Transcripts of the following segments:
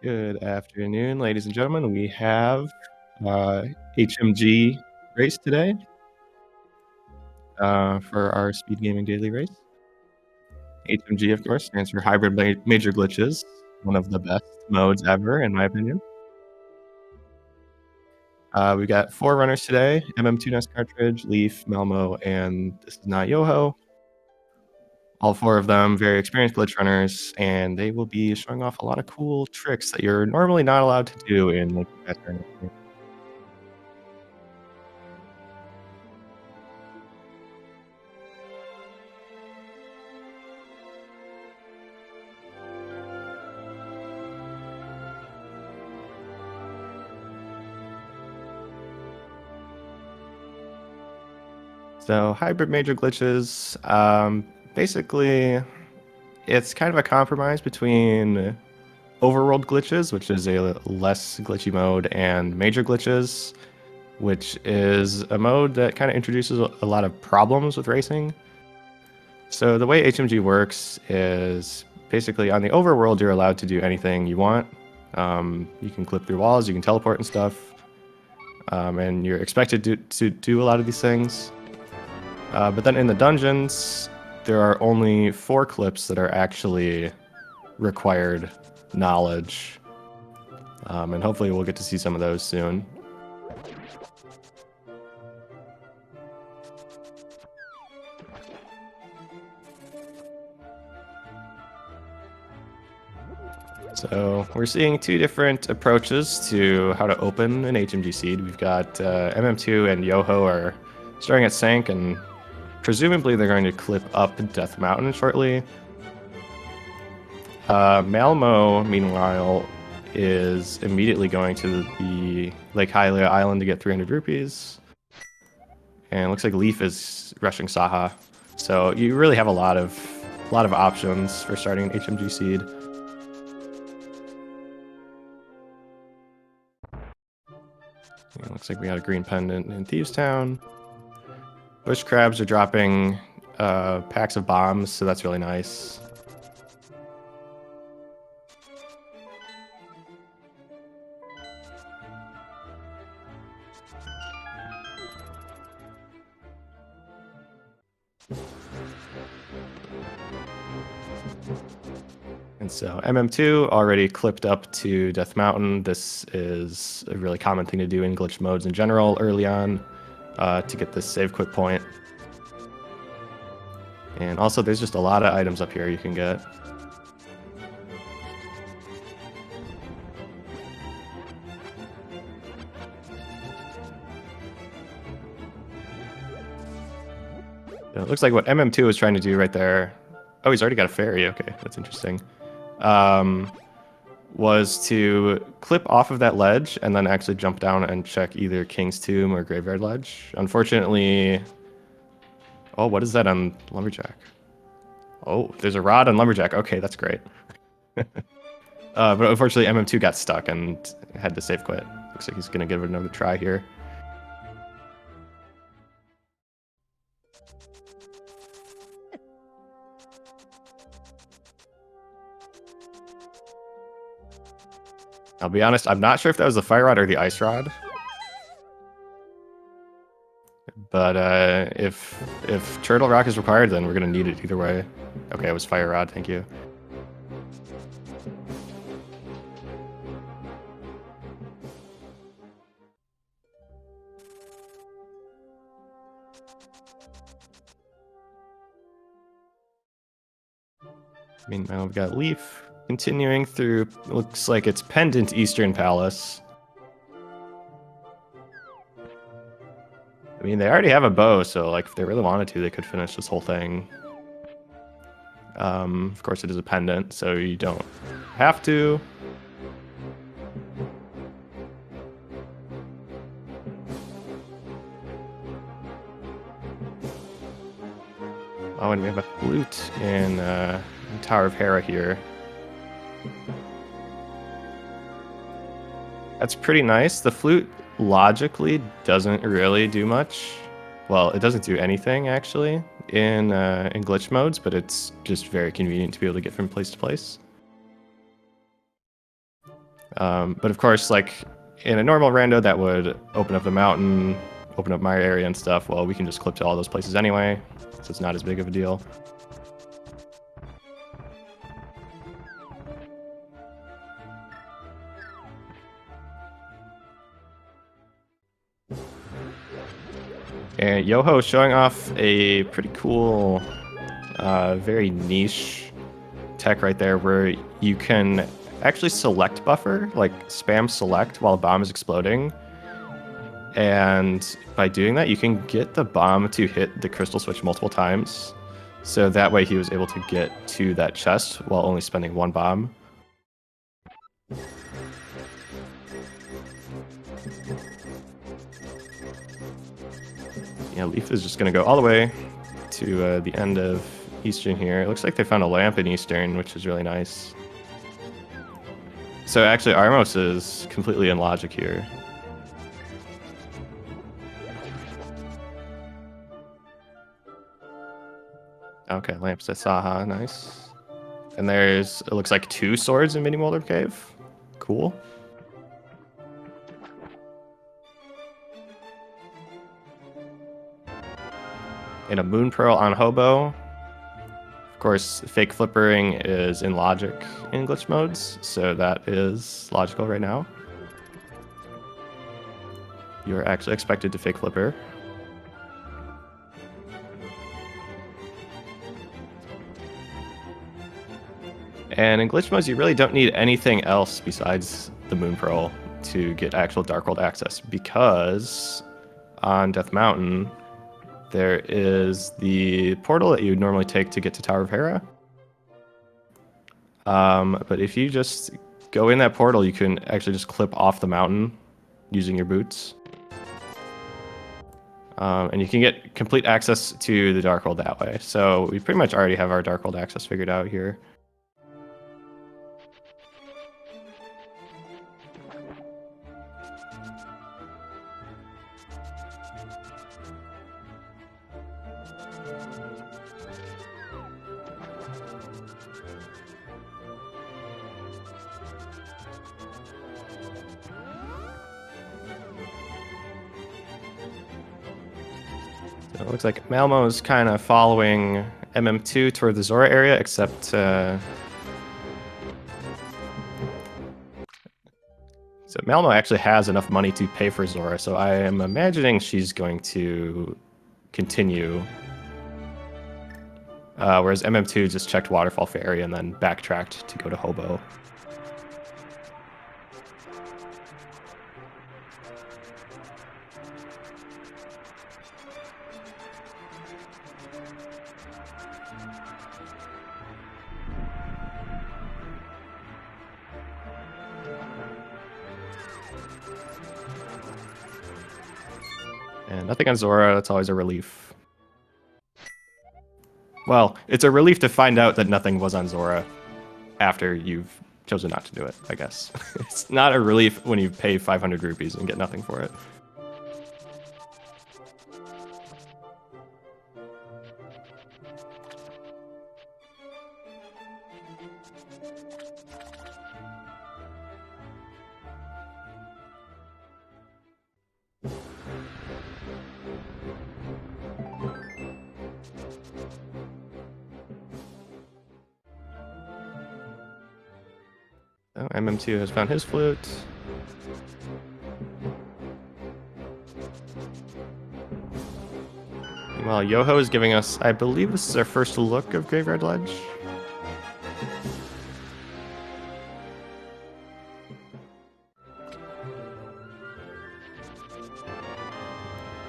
Good afternoon, ladies and gentlemen. We have HMG race today for our speed gaming daily race. HMG, of course, stands for Hybrid Major Glitches, one of the best modes ever, in my opinion. We've got 4 runners today: MM2 Nest Cartridge, Leaf, Malmo, and this is not Yoho. All 4 of them very experienced glitch runners, and they will be showing off a lot of cool tricks that you're normally not allowed to do in like fast tournaments. So hybrid major glitches, basically, it's kind of a compromise between overworld glitches, which is a less glitchy mode, and major glitches, which is a mode that kind of introduces a lot of problems with racing. So the way HMG works is basically on the overworld, you're allowed to do anything you want. You can clip through walls, you can teleport and stuff, and you're expected to do a lot of these things. But then in the dungeons, there are only 4 clips that are actually required knowledge. And hopefully we'll get to see some of those soon. So we're seeing 2 different approaches to how to open an HMG seed. We've got MM2 and Yoho are starting at Sank, and presumably they're going to clip up Death Mountain shortly. Malmo, meanwhile, is immediately going to the Lake Hylia Island to get 300 rupees. And it looks like Leaf is rushing Saha. So you really have a lot of options for starting an HMG seed. It looks like we got a green pendant in Thieves Town. Bush crabs are dropping packs of bombs, so that's really nice. And so MM2 already clipped up to Death Mountain. This is a really common thing to do in glitch modes in general early on to get this save quit point. And also there's just a lot of items up here you can get. So it looks like what MM2 is trying to do right there. Oh, he's already got a fairy. Okay, that's interesting. Was to clip off of that ledge and then actually jump down and check either King's Tomb or Graveyard Ledge. Unfortunately... Oh, what is that on Lumberjack? Oh, there's a rod on Lumberjack. Okay, that's great. But unfortunately, MM2 got stuck and had to save quit. Looks like he's going to give it another try here. I'll be honest, I'm not sure if that was the fire rod or the ice rod. But if Turtle Rock is required, then we're going to need it either way. Okay, it was fire rod, thank you. Meanwhile, we've got Leaf continuing through, looks like it's Pendant Eastern Palace. I mean, they already have a bow, so like if they really wanted to, they could finish this whole thing. Of course, it is a pendant, so you don't have to. Oh, and we have a flute in Tower of Hera here. That's pretty nice. The flute logically doesn't really do much. Well, it doesn't do anything actually in glitch modes, but it's just very convenient to be able to get from place to place. But of course, like in a normal rando, that would open up the mountain, open up my area and stuff. Well, we can just clip to all those places anyway, so it's not as big of a deal. And Yoho showing off a pretty cool, very niche tech right there where you can actually select buffer, like spam select while a bomb is exploding. And by doing that, you can get the bomb to hit the crystal switch multiple times. So that way he was able to get to that chest while only spending one bomb. Yeah, Leaf is just going to go all the way to the end of Eastern here. It looks like they found a lamp in Eastern, which is really nice. So actually, Armos is completely in logic here. Okay, lamps at Saha, nice. And there's, it looks like 2 swords in Mini Molder Cave. Cool. And a Moon Pearl on Hobo. Of course, fake flippering is in logic in glitch modes, so that is logical right now. You're actually expected to fake flipper. And in glitch modes, you really don't need anything else besides the Moon Pearl to get actual Dark World access, because on Death Mountain, there is the portal that you would normally take to get to Tower of Hera. But if you just go in that portal, you can actually just clip off the mountain using your boots. And you can get complete access to the Dark World that way. So we pretty much already have our Dark World access figured out here. So it looks like Malmo is kind of following MM2 toward the Zora area, except so Malmo actually has enough money to pay for Zora, so I am imagining she's going to continue. Whereas MM2 just checked Waterfall Ferry and then backtracked to go to Hobo. And nothing on Zora, that's always a relief. Well, it's a relief to find out that nothing was on Zora after you've chosen not to do it, I guess. It's not a relief when you pay 500 rupees and get nothing for it. Oh, MM2 has found his flute. Meanwhile, Yoho is giving us, I believe this is our first look of Graveyard Ledge.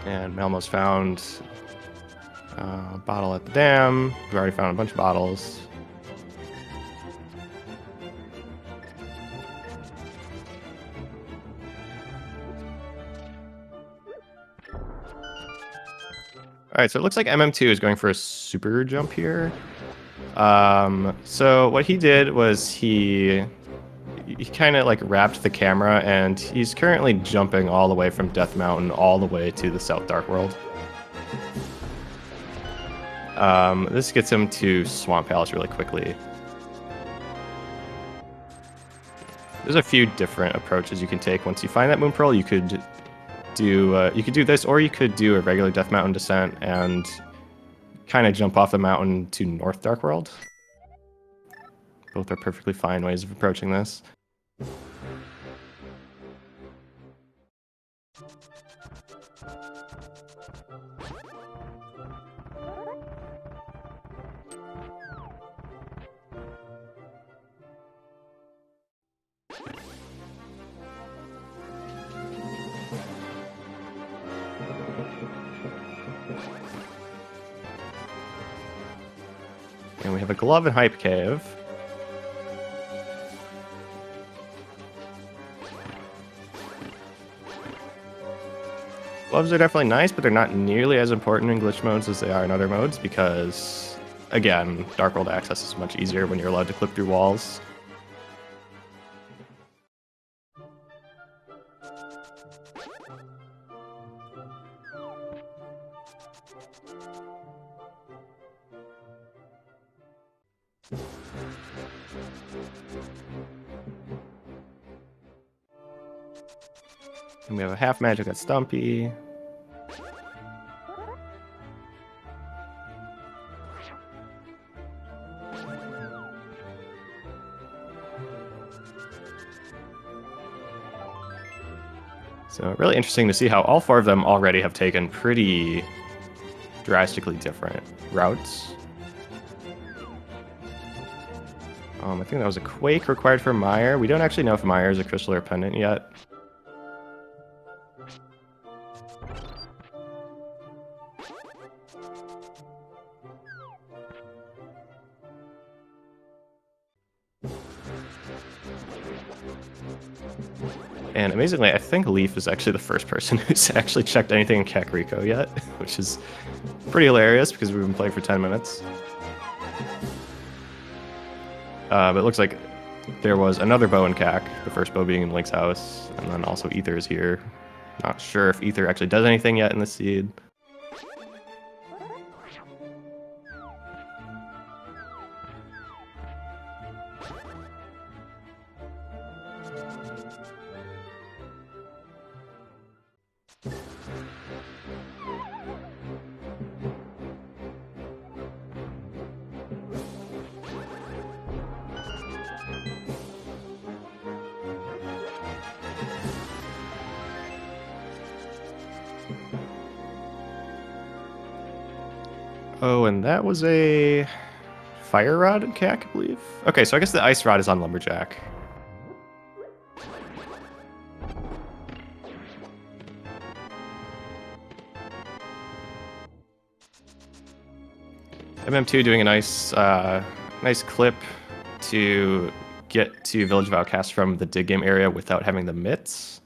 And Malmo's found a bottle at the dam. We've already found a bunch of bottles. All right, so it looks like MM2 is going for a super jump here. So what he did was he kind of like wrapped the camera, and he's currently jumping all the way from Death Mountain all the way to the South Dark World. This gets him to Swamp Palace really quickly. There's a few different approaches you can take. Once you find that moon pearl, you could do this, or you could do a regular Death Mountain descent and kind of jump off the mountain to North Dark World. Both are perfectly fine ways of approaching this. And we have a glove and hype cave. Gloves are definitely nice, but they're not nearly as important in glitch modes as they are in other modes because, again, Dark World access is much easier when you're allowed to clip through walls. And we have a half magic at Stumpy. So really interesting to see how all four of them already have taken pretty drastically different routes. I think that was a Quake required for Mire. We don't actually know if Mire is a Crystal or Pendant yet. And amazingly, I think Leaf is actually the first person who's actually checked anything in Kakariko yet, which is pretty hilarious because we've been playing for 10 minutes. But it looks like there was another bow in Kak, the first bow being in Link's house, and then also Ether is here. Not sure if Ether actually does anything yet in the seed. Oh, and that was a Fire Rod in Kak, I believe. Okay, so I guess the Ice Rod is on Lumberjack. MM2 doing a nice clip to get to Village of Outcast from the dig game area without having the mitts.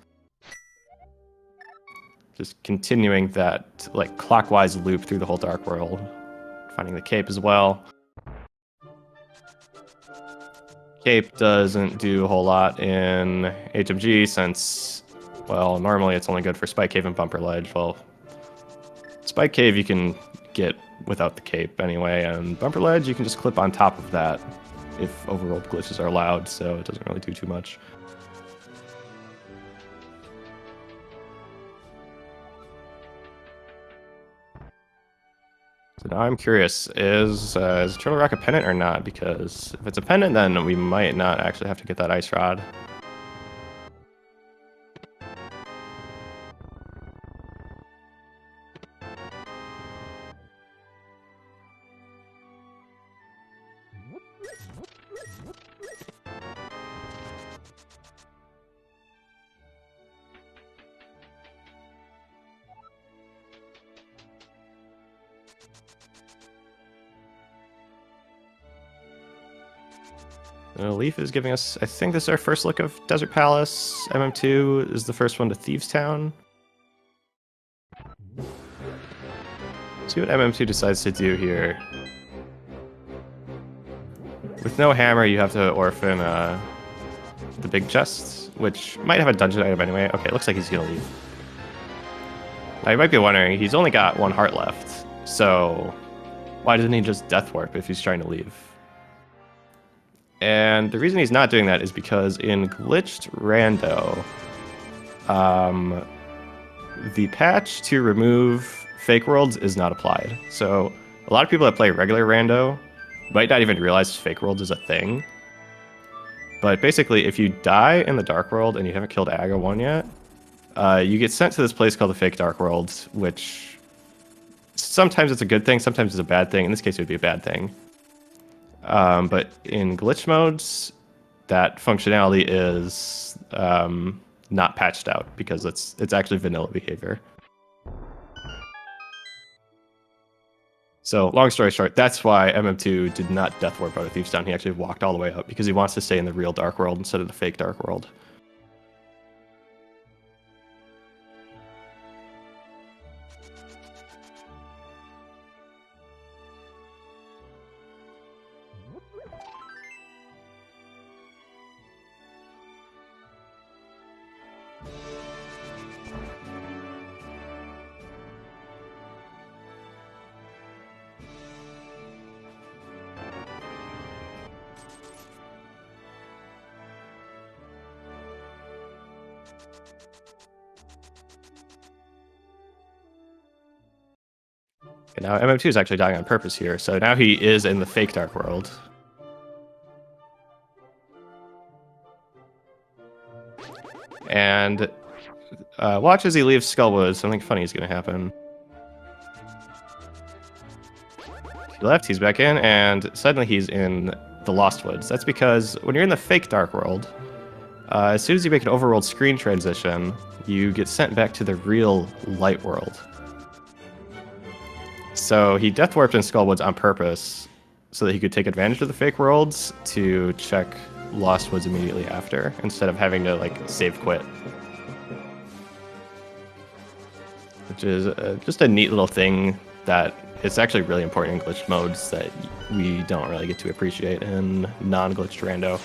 Just continuing that like clockwise loop through the whole Dark World. Finding the cape as well. Cape doesn't do a whole lot in HMG since, well, normally it's only good for Spike Cave and Bumper Ledge. Well, Spike Cave you can get without the cape anyway, and Bumper Ledge you can just clip on top of that if overworld glitches are allowed, so it doesn't really do too much. So now I'm curious, is Turtle Rock a pendant or not? Because if it's a pendant, then we might not actually have to get that Ice Rod. Leaf is giving us, I think this is our first look of Desert Palace. MM2 is the first one to Thieves Town. See what MM2 decides to do here. With no hammer, you have to orphan the big chest, which might have a dungeon item anyway. Okay, it looks like he's gonna leave. Now you might be wondering, he's only got one heart left, so why doesn't he just Death Warp if he's trying to leave? And the reason he's not doing that is because in glitched rando, the patch to remove fake worlds is not applied. So a lot of people that play regular rando might not even realize fake worlds is a thing. But basically, if you die in the Dark World and you haven't killed Aga 1 yet, you get sent to this place called the Fake Dark World, which sometimes it's a good thing, sometimes it's a bad thing. In this case, it would be a bad thing. But in glitch modes, that functionality is not patched out because it's actually vanilla behavior. So long story short, that's why MM2 did not death warp out of Thieves Town. He actually walked all the way up because he wants to stay in the real Dark World instead of the fake Dark World. And now MM2 is actually dying on purpose here, so now he is in the fake Dark World. And watch as he leaves Skullwood, something funny is going to happen. He left, he's back in, and suddenly he's in the Lost Woods. That's because when you're in the fake Dark World, as soon as you make an overworld screen transition, you get sent back to the real Light World. So he death warped in Skullwoods on purpose so that he could take advantage of the fake worlds to check Lost Woods immediately after, instead of having to like save quit. Which is just a neat little thing that it's actually really important in glitched modes that we don't really get to appreciate in non-glitched rando.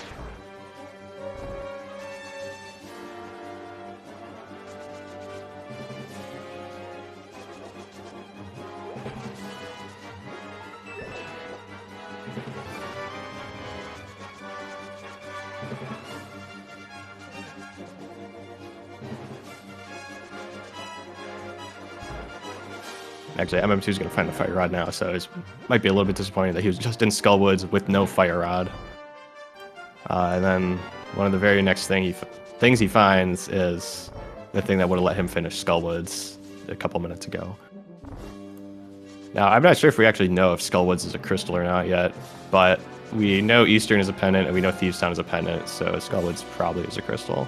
Actually, MM2 is going to find the Fire Rod now, so it might be a little bit disappointing that he was just in Skullwoods with no Fire Rod. And then one of the very next things he finds is the thing that would have let him finish Skullwoods a couple minutes ago. Now, I'm not sure if we actually know if Skullwoods is a crystal or not yet, but we know Eastern is a pendant, and we know Thieves Town is a pendant, so Skullwoods probably is a crystal.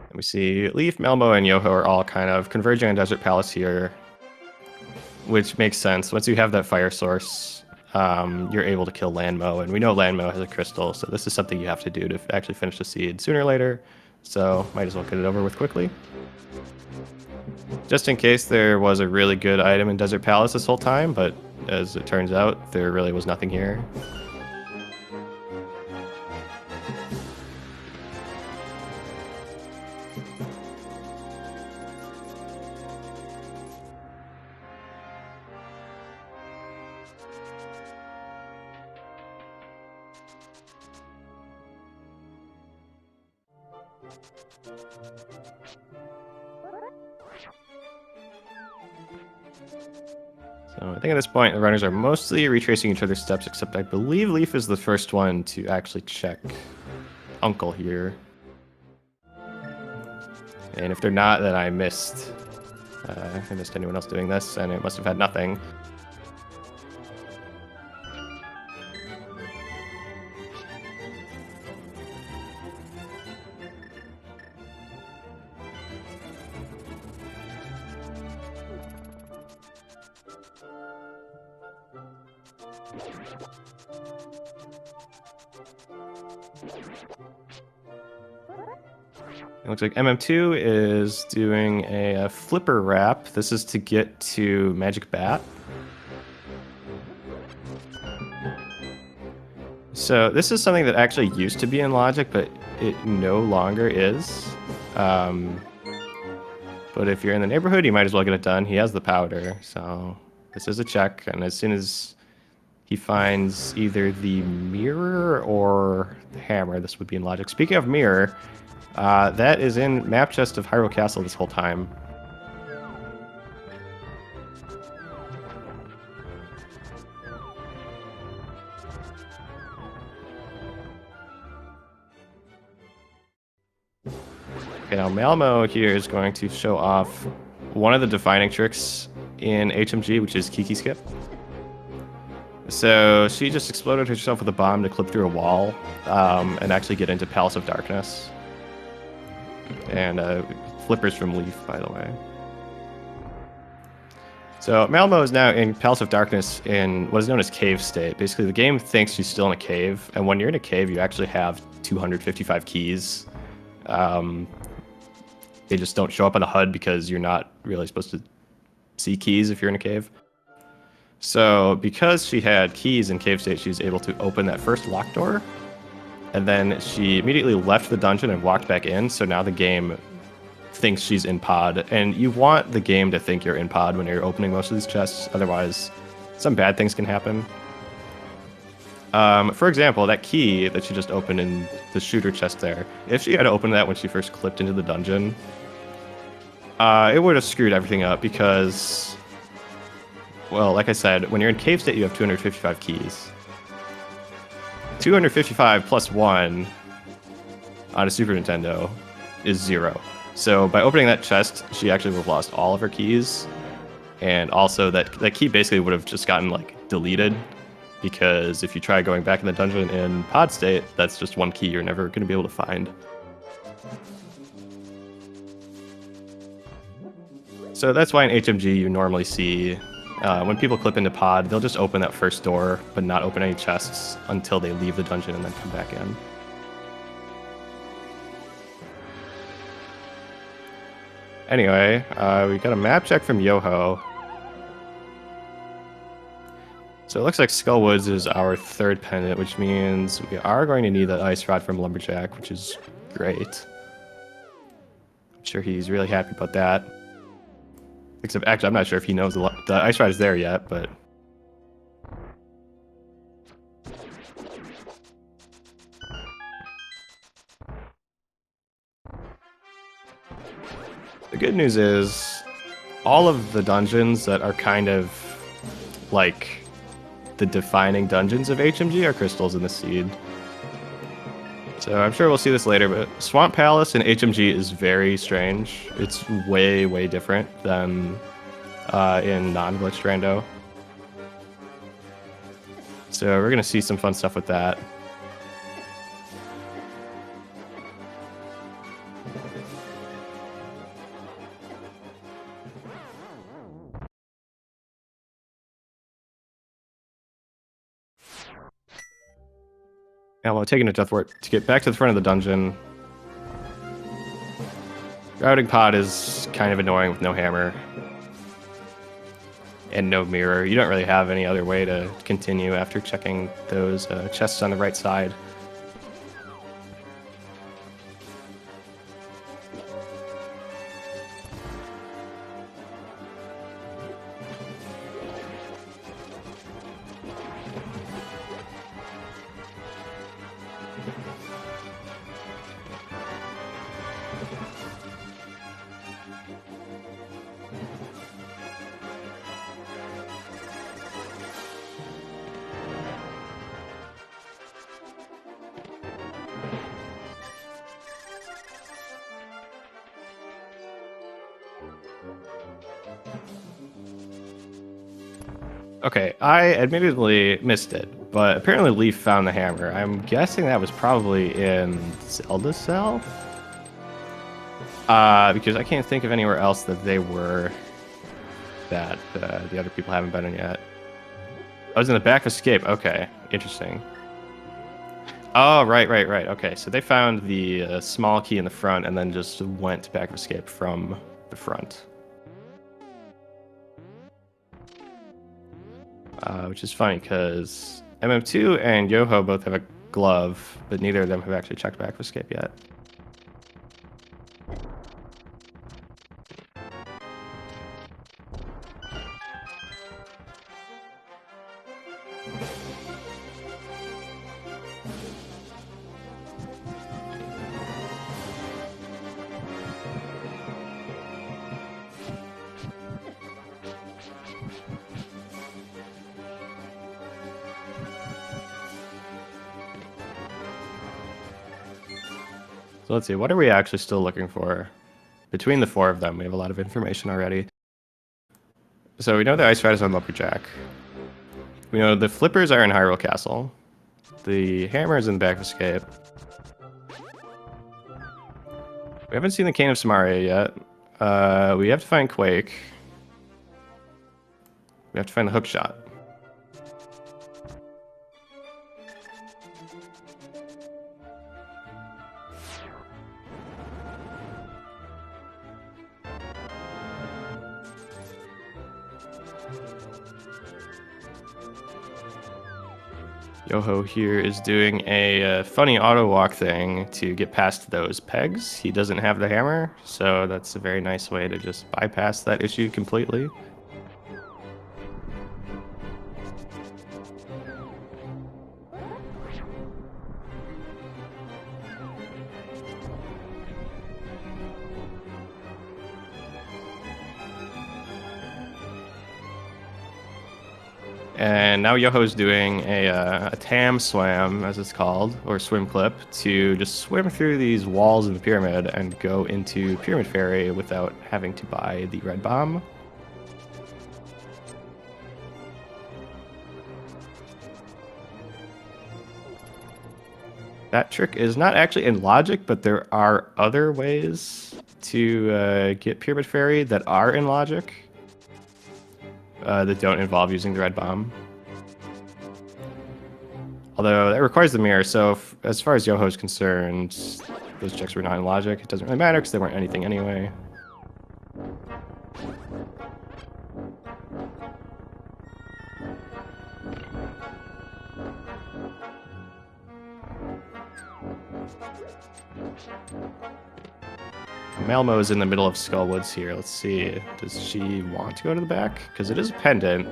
And we see Leaf, Melmo, and Yoho are all kind of converging on Desert Palace here, which makes sense. Once you have that fire source, you're able to kill Landmo, and we know Landmo has a crystal, so this is something you have to do to actually finish the seed sooner or later, so might as well get it over with quickly. Just in case there was a really good item in Desert Palace this whole time, but as it turns out, there really was nothing here. So I think at this point the runners are mostly retracing each other's steps, except I believe Leaf is the first one to actually check Uncle here. And if they're not, then I missed anyone else doing this, and it must have had nothing. It looks like MM2 is doing a flipper wrap. This is to get to Magic Bat. So this is something that actually used to be in Logic, but it no longer is. But if you're in the neighborhood, you might as well get it done. He has the powder, so this is a check. And as soon as he finds either the mirror or the hammer, this would be in Logic. Speaking of mirror, that is in map chest of Hyrule Castle this whole time. Okay, now Malmo here is going to show off one of the defining tricks in HMG, which is Kiki Skip. So she just exploded herself with a bomb to clip through a wall and actually get into Palace of Darkness. And flippers from Leaf, by the way. So Malmo is now in Palace of Darkness in what is known as cave state. Basically, the game thinks she's still in a cave, and when you're in a cave, you actually have 255 keys. They just don't show up on the HUD because you're not really supposed to see keys if you're in a cave. So because she had keys in cave state, she was able to open that first locked door. And then she immediately left the dungeon and walked back in. So now the game thinks she's in pod. And you want the game to think you're in pod when you're opening most of these chests. Otherwise, some bad things can happen. For example, that key that she just opened in the shooter chest there, if she had opened that when she first clipped into the dungeon, it would have screwed everything up because, well, like I said, when you're in cave state, you have 255 keys. 255 plus 1 on a Super Nintendo is 0. So by opening that chest, she actually would have lost all of her keys. And also that key basically would have just gotten like deleted, because if you try going back in the dungeon in pod state, that's just one key you're never going to be able to find. So that's why in HMG you normally see when people clip into pod, they'll just open that first door, but not open any chests until they leave the dungeon and then come back in. Anyway, we got a map check from Yoho. So it looks like Skullwoods is our third pendant, which means we are going to need that ice rod from Lumberjack, which is great. I'm sure he's really happy about that. Except, actually, I'm not sure if he knows the ice rod is there yet, but... The good news is, all of the dungeons that are kind of like the defining dungeons of HMG are crystals in the seed. So I'm sure we'll see this later, but Swamp Palace in HMG is very strange. It's way, way different than in non-glitched rando. So we're gonna see some fun stuff with that. Now while taking a death wart to get back to the front of the dungeon. Routing pod is kind of annoying with no hammer. And no mirror. You don't really have any other way to continue after checking those chests on the right side. Okay, I admittedly missed it, but apparently Leaf found the hammer. I'm guessing that was probably in Zelda Cell? Because I can't think of anywhere else that they were that the other people haven't been in yet. I was in the back of Escape. Okay, interesting. Oh, right. Okay, so they found the small key in the front and then just went to back of escape from the front. Which is funny because MM2 and Yoho both have a glove, but neither of them have actually checked back of escape yet. So let's see, what are we actually still looking for? Between the four of them, we have a lot of information already. So we know the Ice Rat is on Lumberjack. We know the Flippers are in Hyrule Castle. The Hammer is in the back of escape. We haven't seen the Cane of Samaria yet. We have to find Quake. We have to find the hook shot. Yoho here is doing a funny auto walk thing to get past those pegs. He doesn't have the hammer, so that's a very nice way to just bypass that issue completely. And now Yoho's doing a tam swam, as it's called, or swim clip, to just swim through these walls in the pyramid and go into Pyramid Fairy without having to buy the red bomb. That trick is not actually in logic, but there are other ways to get Pyramid Fairy that are in logic. That don't involve using the red bomb. Although that requires the mirror, so as far as Yoho is concerned, those checks were not in logic. It doesn't really matter because they weren't anything anyway. Malmo is in the middle of Skullwoods here. Let's see. Does she want to go to the back? Because it is a pendant.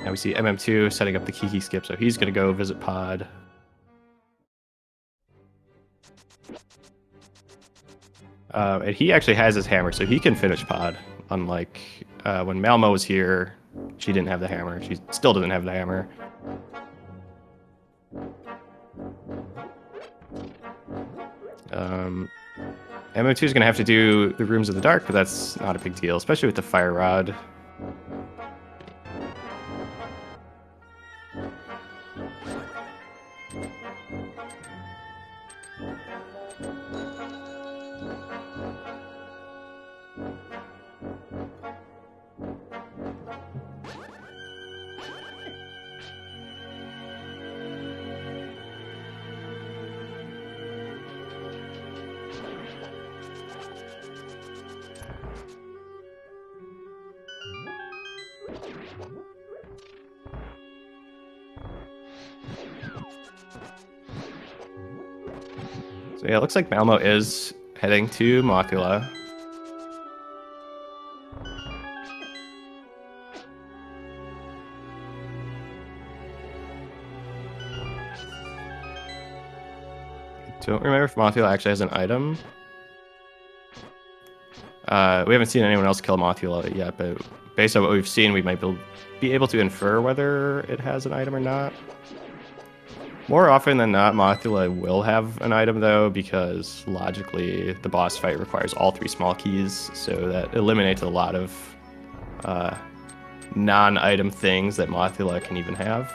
Now we see MM2 setting up the Kiki skip, so he's going to go visit Pod. And he actually has his hammer, so he can finish Pod. Unlike when Malmo was here, she didn't have the hammer. She still doesn't have the hammer. MM2 is going to have to do the Rooms of the Dark, but that's not a big deal, especially with the Fire Rod. So yeah, it looks like Malmo is heading to Mothula. I don't remember if Mothula actually has an item. We haven't seen anyone else kill Mothula yet, but based on what we've seen, we might be able to infer whether it has an item or not. More often than not, Mothula will have an item, though, because logically the boss fight requires all 3 small keys, so that eliminates a lot of non-item things that Mothula can even have.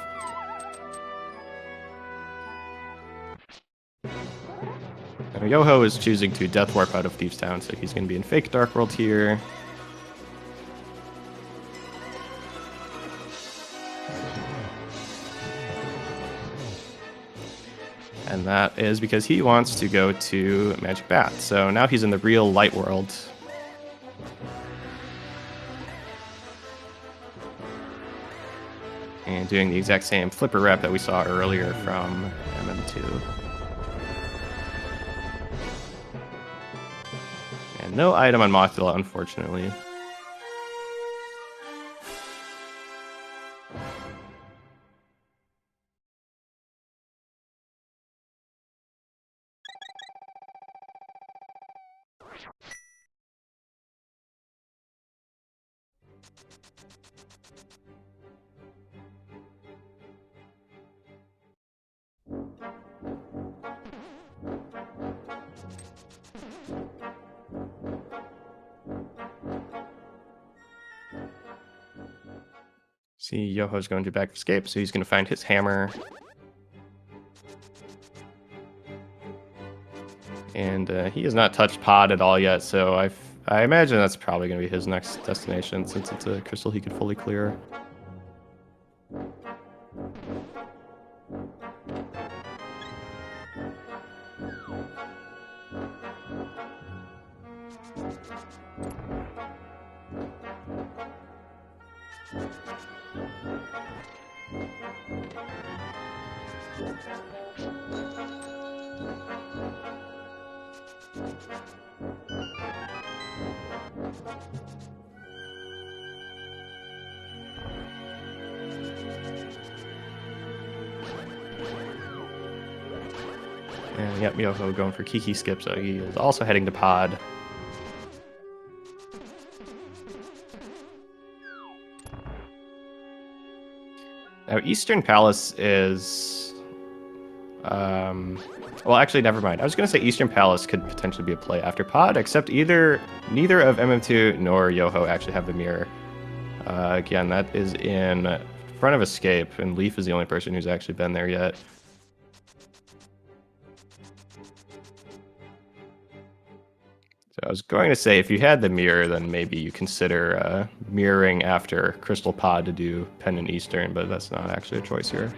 Yoho is choosing to Death Warp out of Thieves Town, so he's going to be in Fake Dark World here. And that is because he wants to go to Magic Bath. So now he's in the real Light World. And doing the exact same flipper rep that we saw earlier from MM2. And no item on Mothula, unfortunately. See, Yoho's going to back escape, so he's going to find his hammer. And he has not touched Pod at all yet, so I imagine that's probably going to be his next destination, since it's a crystal he could fully clear. And yep, Yoho going for Kiki Skip, so he is also heading to Pod. Now, Eastern Palace is... well, actually, never mind. I was going to say Eastern Palace could potentially be a play after Pod, except neither of MM2 nor Yoho actually have the mirror. Again, that is in front of Escape, and Leaf is the only person who's actually been there yet. So I was going to say, if you had the mirror, then maybe you consider mirroring after Crystal Pod to do Pendant Eastern, but that's not actually a choice here.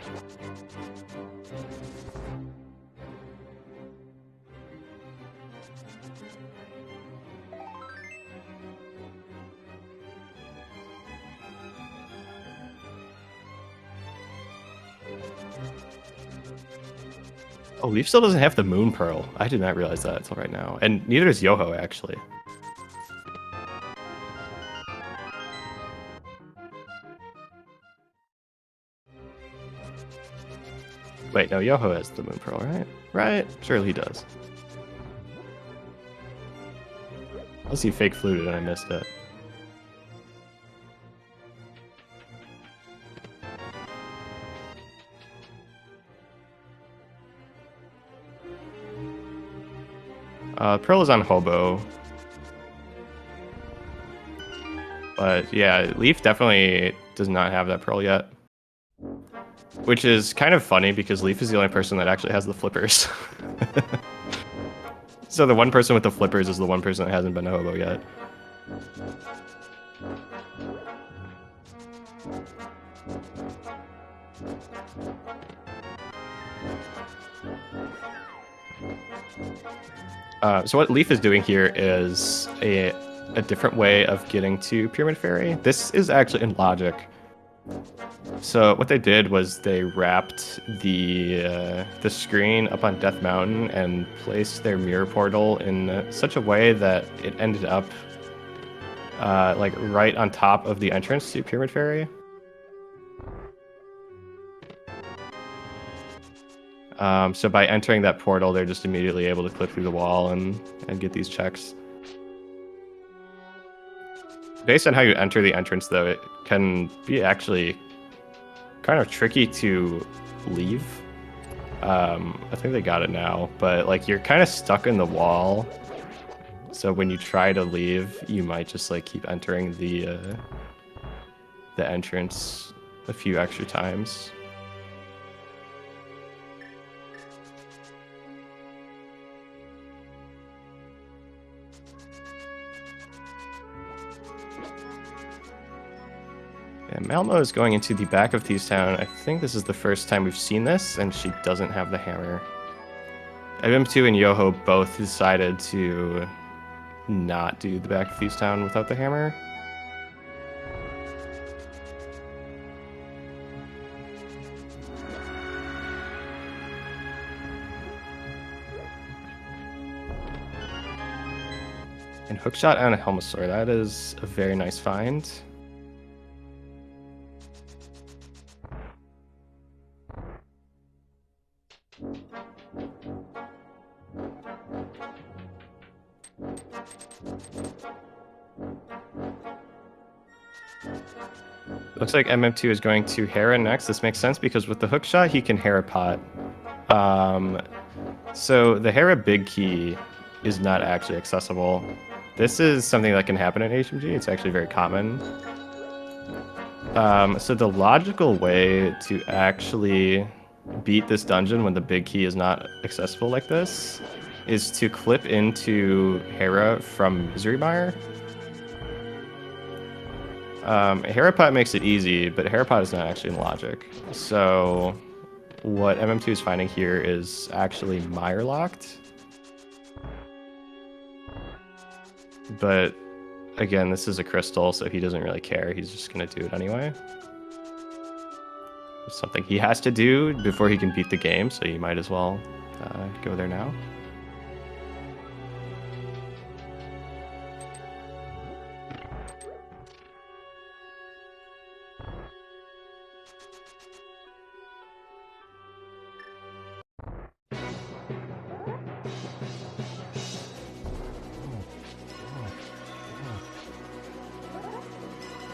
Oh, Leaf still doesn't have the Moon Pearl. I did not realize that until right now. And neither does Yoho, actually. Wait, no, Yoho has the Moon Pearl, right? Right? Surely he does. Unless he fake fluted and I missed it. Pearl is on Hobo. But yeah, Leaf definitely does not have that Pearl yet. Which is kind of funny because Leaf is the only person that actually has the flippers. So the one person with the flippers is the one person that hasn't been to Hobo yet. So what Leaf is doing here is a different way of getting to Pyramid Fairy. This is actually in logic. So what they did was they wrapped the screen up on Death Mountain and placed their mirror portal in such a way that it ended up like right on top of the entrance to Pyramid Fairy. So by entering that portal, they're just immediately able to clip through the wall and get these checks. Based on how you enter the entrance, though, it can be actually kind of tricky to leave. I think they got it now, but like you're kind of stuck in the wall. So when you try to leave, you might just like keep entering the entrance a few extra times. And Malmo is going into the back of Thieves Town. I think this is the first time we've seen this, and she doesn't have the hammer. MM2 and Yoho both decided to not do the back of Thieves Town without the hammer. And Hookshot and a Helmosaur, that is a very nice find. Looks like MM2 is going to Hera next. This makes sense because with the Hookshot, he can Hera Pot. So the Hera Big Key is not actually accessible. This is something that can happen in HMG. It's actually very common. So the logical way to actually beat this dungeon when the Big Key is not accessible like this is to clip into Hera from Misery Mire. Hera Pot makes it easy, but Hera Pot is not actually in logic. So what MM2 is finding here is actually Mire locked. But again, this is a crystal, so he doesn't really care. He's just going to do it anyway. It's something he has to do before he can beat the game, so you might as well go there now.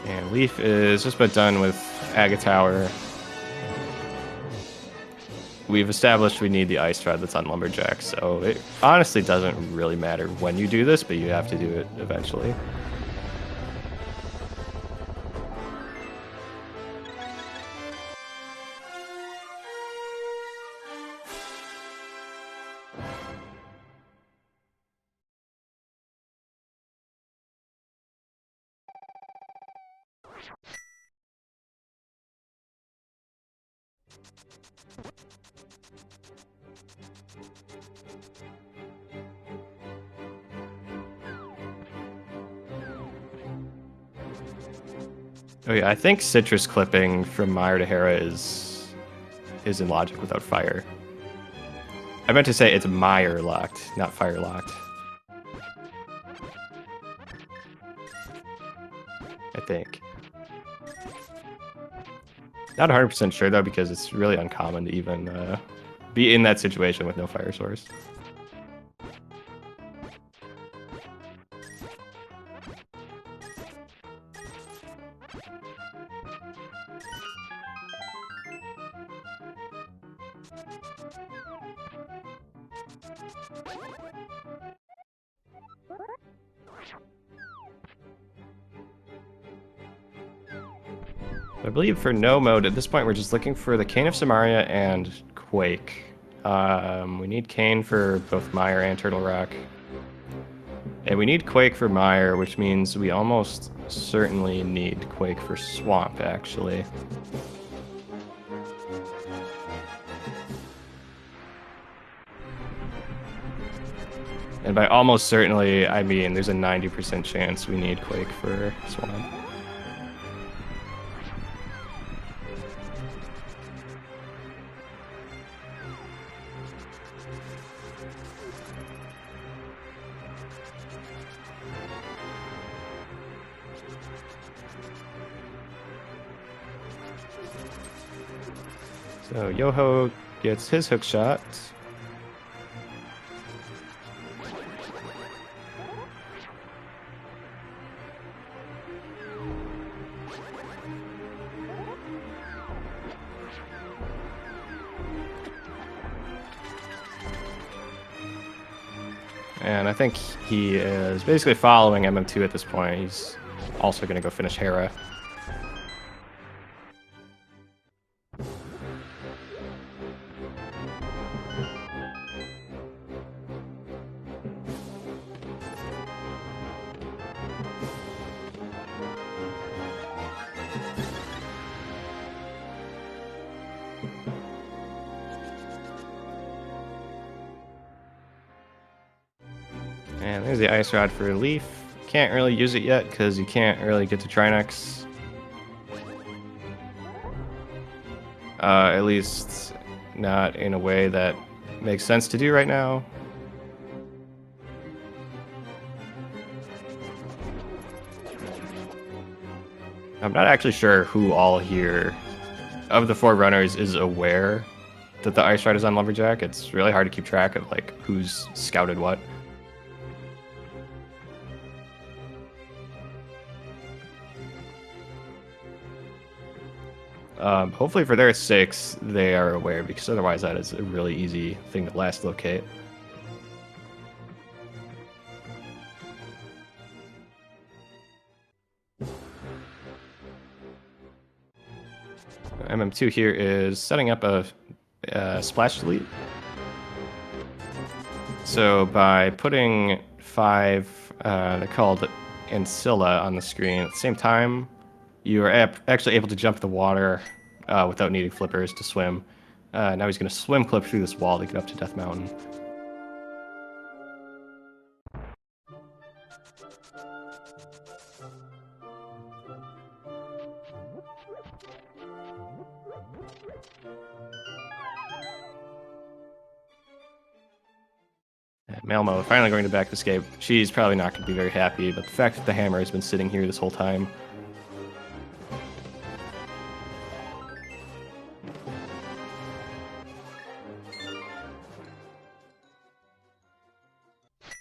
And Leaf is just about done with Aga Tower. We've established we need the Ice Rod that's on Lumberjack, so it honestly doesn't really matter when you do this, but you have to do it eventually. Oh yeah, I think citrus clipping from Mire to Hera is in logic without fire. I meant to say it's Mire locked, not fire locked. I think. Not 100% sure though, because it's really uncommon to even be in that situation with no fire source. I believe for no mode, at this point, we're just looking for the Cane of Samaria and Quake. We need Cane for both Mire and Turtle Rock. And we need Quake for Mire, which means we almost certainly need Quake for Swamp, actually. And by almost certainly, I mean there's a 90% chance we need Quake for Swamp. So Yoho gets his hook shot. And I think he is basically following MM2 at this point. He's also going to go finish Hera. And there's the ice rod for Leaf. Can't really use it yet because you can't really get to Trinex. At least not in a way that makes sense to do right now. I'm not actually sure who all here of the 4 runners is aware that the ice rod is on Lumberjack. It's really hard to keep track of like who's scouted what. Hopefully for their 6, they are aware, because otherwise that is a really easy thing to last locate. MM2 here is setting up a splash delete. So by putting 5, they're called Ancilla, on the screen at the same time, you are actually able to jump the water without needing flippers to swim. Now he's going to swim clip through this wall to get up to Death Mountain. Malmo finally going to back escape. She's probably not going to be very happy, but the fact that the hammer has been sitting here this whole time.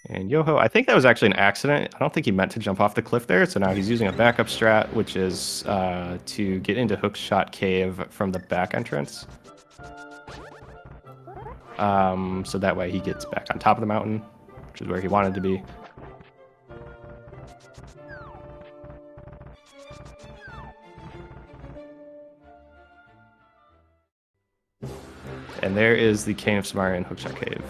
And Yoho, I think that was actually an accident. I don't think he meant to jump off the cliff there, so now he's using a backup strat, which is to get into Hookshot Cave from the back entrance. So that way he gets back on top of the mountain, which is where he wanted to be. And there is the Cane of Samaria in Hookshot Cave.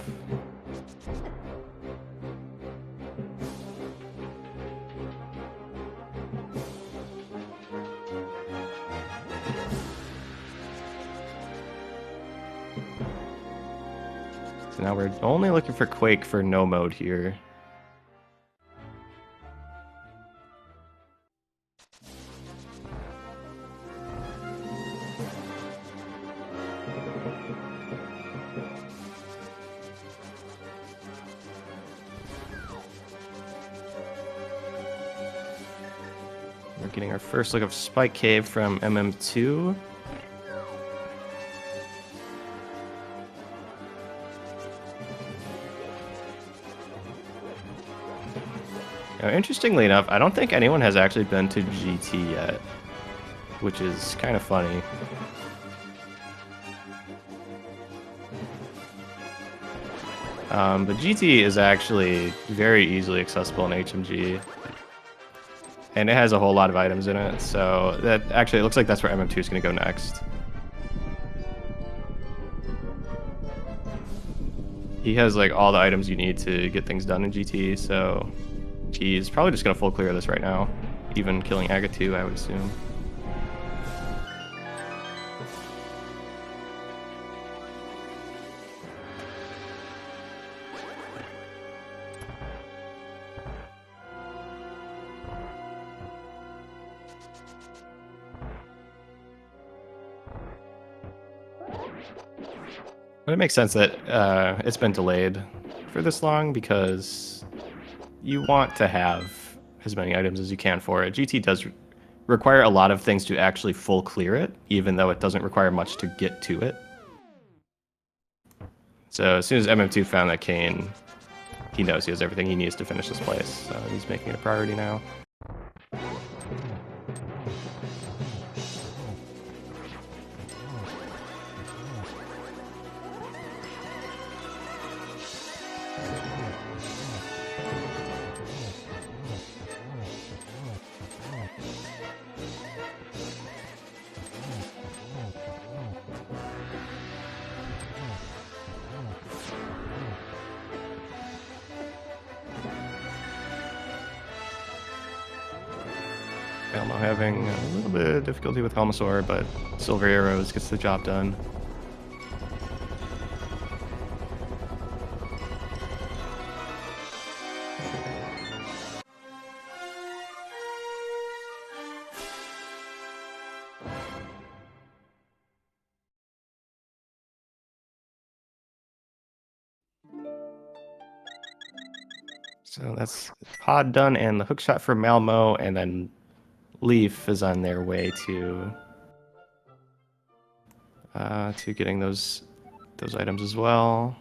So now we're only looking for Quake for no mode here. We're getting our first look of Spike Cave from MM2. Now, interestingly enough, I don't think anyone has actually been to GT yet, which is kind of funny. But GT is actually very easily accessible in HMG, and it has a whole lot of items in it, so that actually it looks like that's where MM2 is going to go next. He has like all the items you need to get things done in GT, so he's probably just going to full clear this right now, even killing Aga 2, I would assume. But it makes sense that it's been delayed for this long, because you want to have as many items as you can for it. GT does require a lot of things to actually full clear it, even though it doesn't require much to get to it. So as soon as MM2 found that cane, he knows he has everything he needs to finish this place, so he's making it a priority now. Elmo having a little bit of difficulty with Helmosaur, but Silver Arrows gets the job done. So that's Pod done, and the hookshot for Malmo, and then Leaf is on their way to getting those items as well.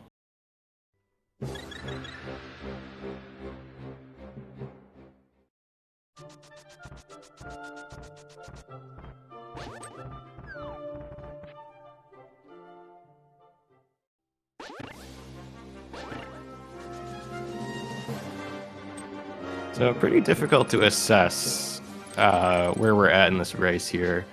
So pretty difficult to assess where we're at in this race here.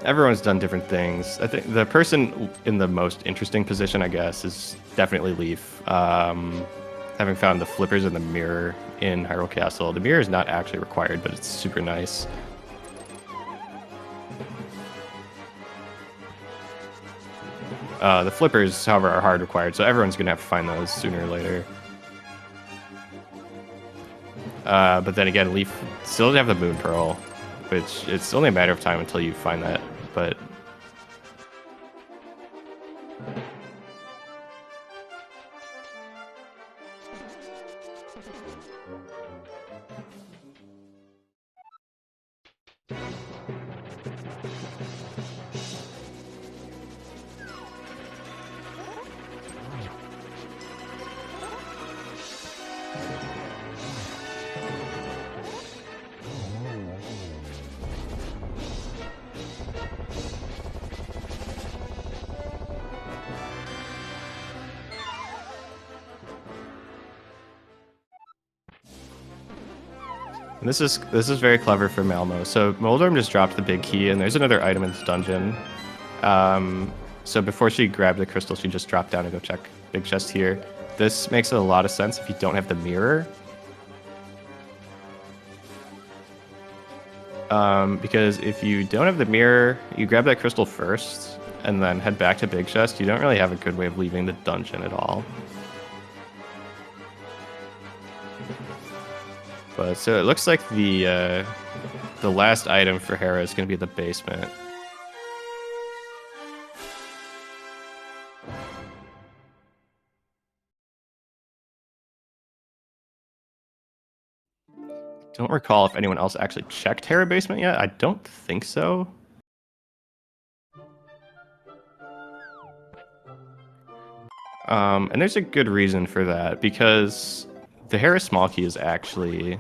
Everyone's done different things. I think the person in the most interesting position, I guess, is definitely Leaf. Having found the flippers and the mirror in Hyrule Castle. The mirror is not actually required, but it's super nice. The flippers, however, are hard required, so everyone's going to have to find those sooner or later. But then again, Leaf still doesn't have the Moon Pearl, which it's only a matter of time until you find that. But this is very clever for Malmo. So Moldorm just dropped the big key, and there's another item in this dungeon. So before she grabbed the crystal, she just dropped down and go check big chest here. This makes a lot of sense if you don't have the mirror. Because if you don't have the mirror, you grab that crystal first, and then head back to big chest. You don't really have a good way of leaving the dungeon at all. But so it looks like the last item for Hera is going to be the basement. Don't recall if anyone else actually checked Hera basement yet. I don't think so. And there's a good reason for that, because the Hera small key is actually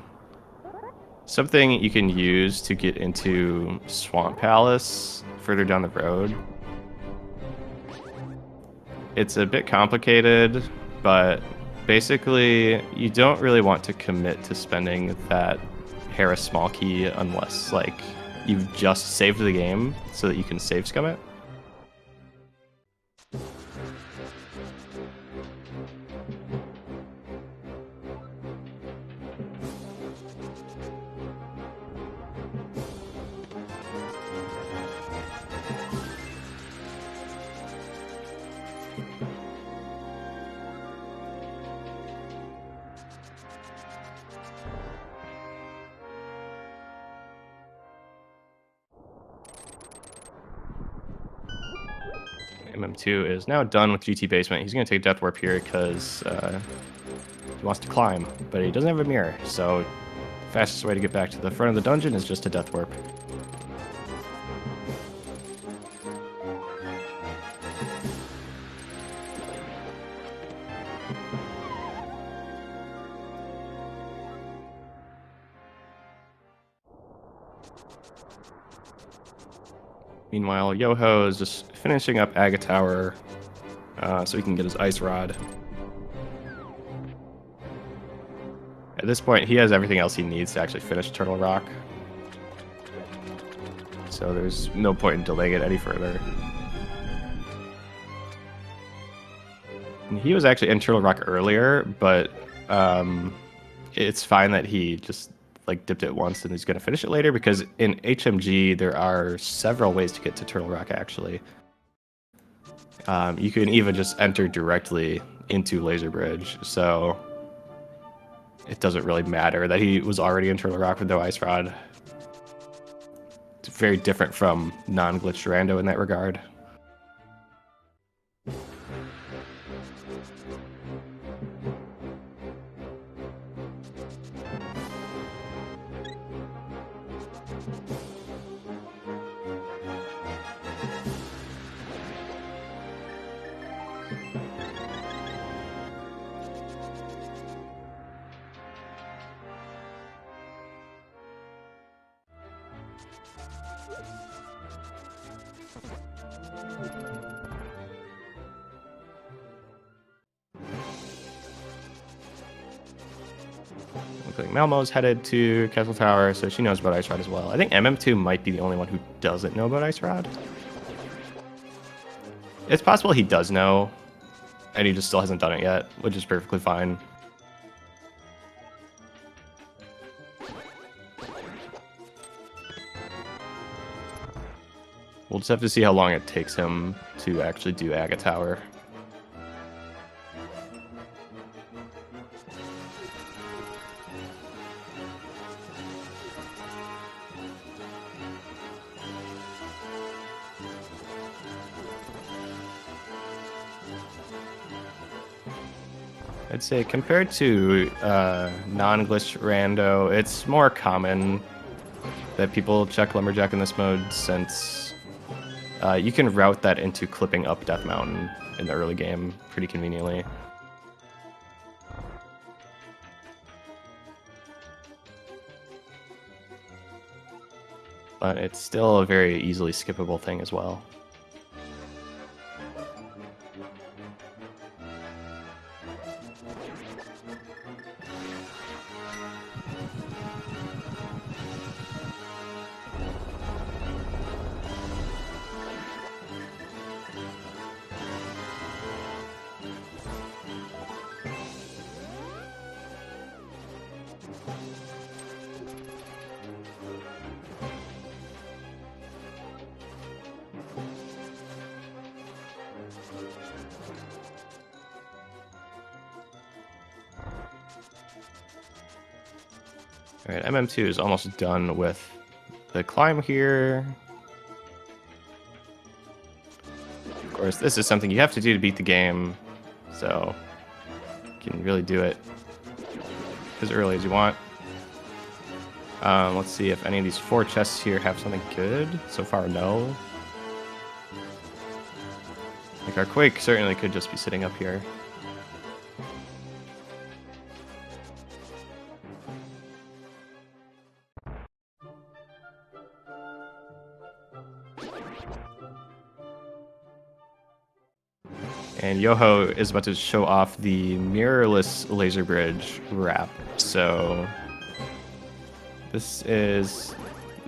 something you can use to get into Swamp Palace further down the road. It's a bit complicated, but basically you don't really want to commit to spending that Hera small key unless like you've just saved the game so that you can save scum it. MM2 is now done with GT Basement. He's going to take Death Warp here because he wants to climb, but he doesn't have a mirror. So the fastest way to get back to the front of the dungeon is just to Death Warp. Meanwhile, Yoho is just finishing up Aga Tower so he can get his Ice Rod. At this point, he has everything else he needs to actually finish Turtle Rock. So there's no point in delaying it any further. And he was actually in Turtle Rock earlier, but it's fine that he just like dipped it once and he's going to finish it later, because in HMG there are several ways to get to Turtle Rock actually. You can even just enter directly into Laser Bridge, so it doesn't really matter that he was already in Turtle Rock with no Ice Rod. It's very different from non-glitched rando in that regard. Looks like Malmo's headed to Castle Tower, so she knows about Ice Rod as well. I think MM2 might be the only one who doesn't know about Ice Rod. It's possible he does know, and he just still hasn't done it yet, which is perfectly fine. We'll just have to see how long it takes him to actually do Aga Tower. I'd say compared to non-glitch rando, it's more common that people check Lumberjack in this mode, since you can route that into clipping up Death Mountain in the early game pretty conveniently. But it's still a very easily skippable thing as well. Alright, MM2 is almost done with the climb here. Of course, this is something you have to do to beat the game, so you can really do it as early as you want. Let's see if any of these 4 chests here have something good. So far, no. Like, our Quake certainly could just be sitting up here. And Yoho is about to show off the mirrorless laser bridge wrap. So this is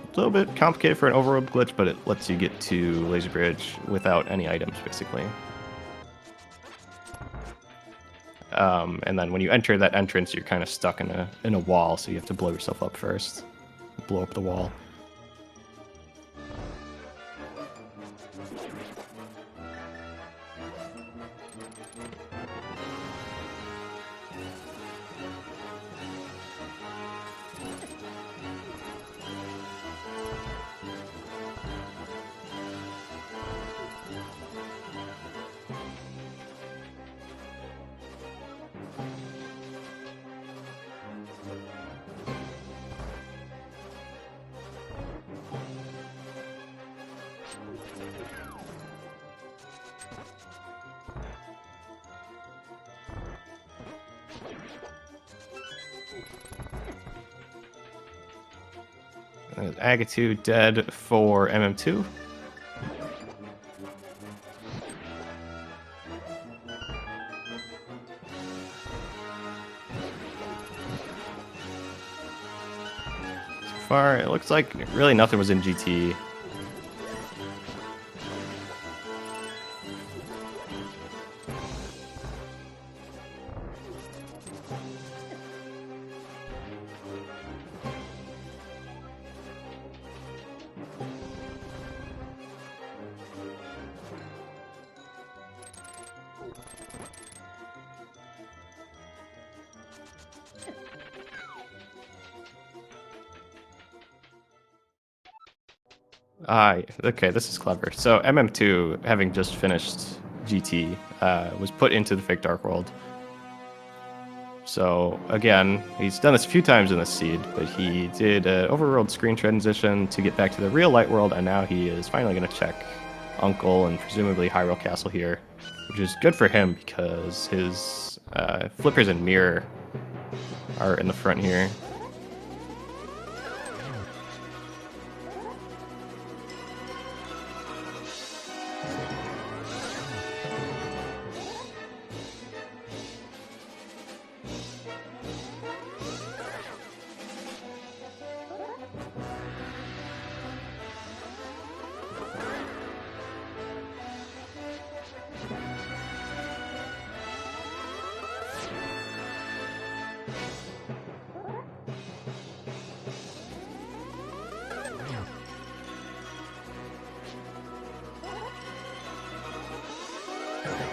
a little bit complicated for an overworld glitch, but it lets you get to laser bridge without any items, basically. And then when you enter that entrance, you're kind of stuck in a wall, so you have to blow yourself up first. Blow up the wall. Aga2 dead for MM2. So far, it looks like really nothing was in GT. Okay, this is clever. So MM2, having just finished GT, was put into the fake Dark World. So again, he's done this a few times in the seed, but he did an overworld screen transition to get back to the real light world, and now he is finally going to check Uncle and presumably Hyrule Castle here, which is good for him because his flippers and mirror are in the front here.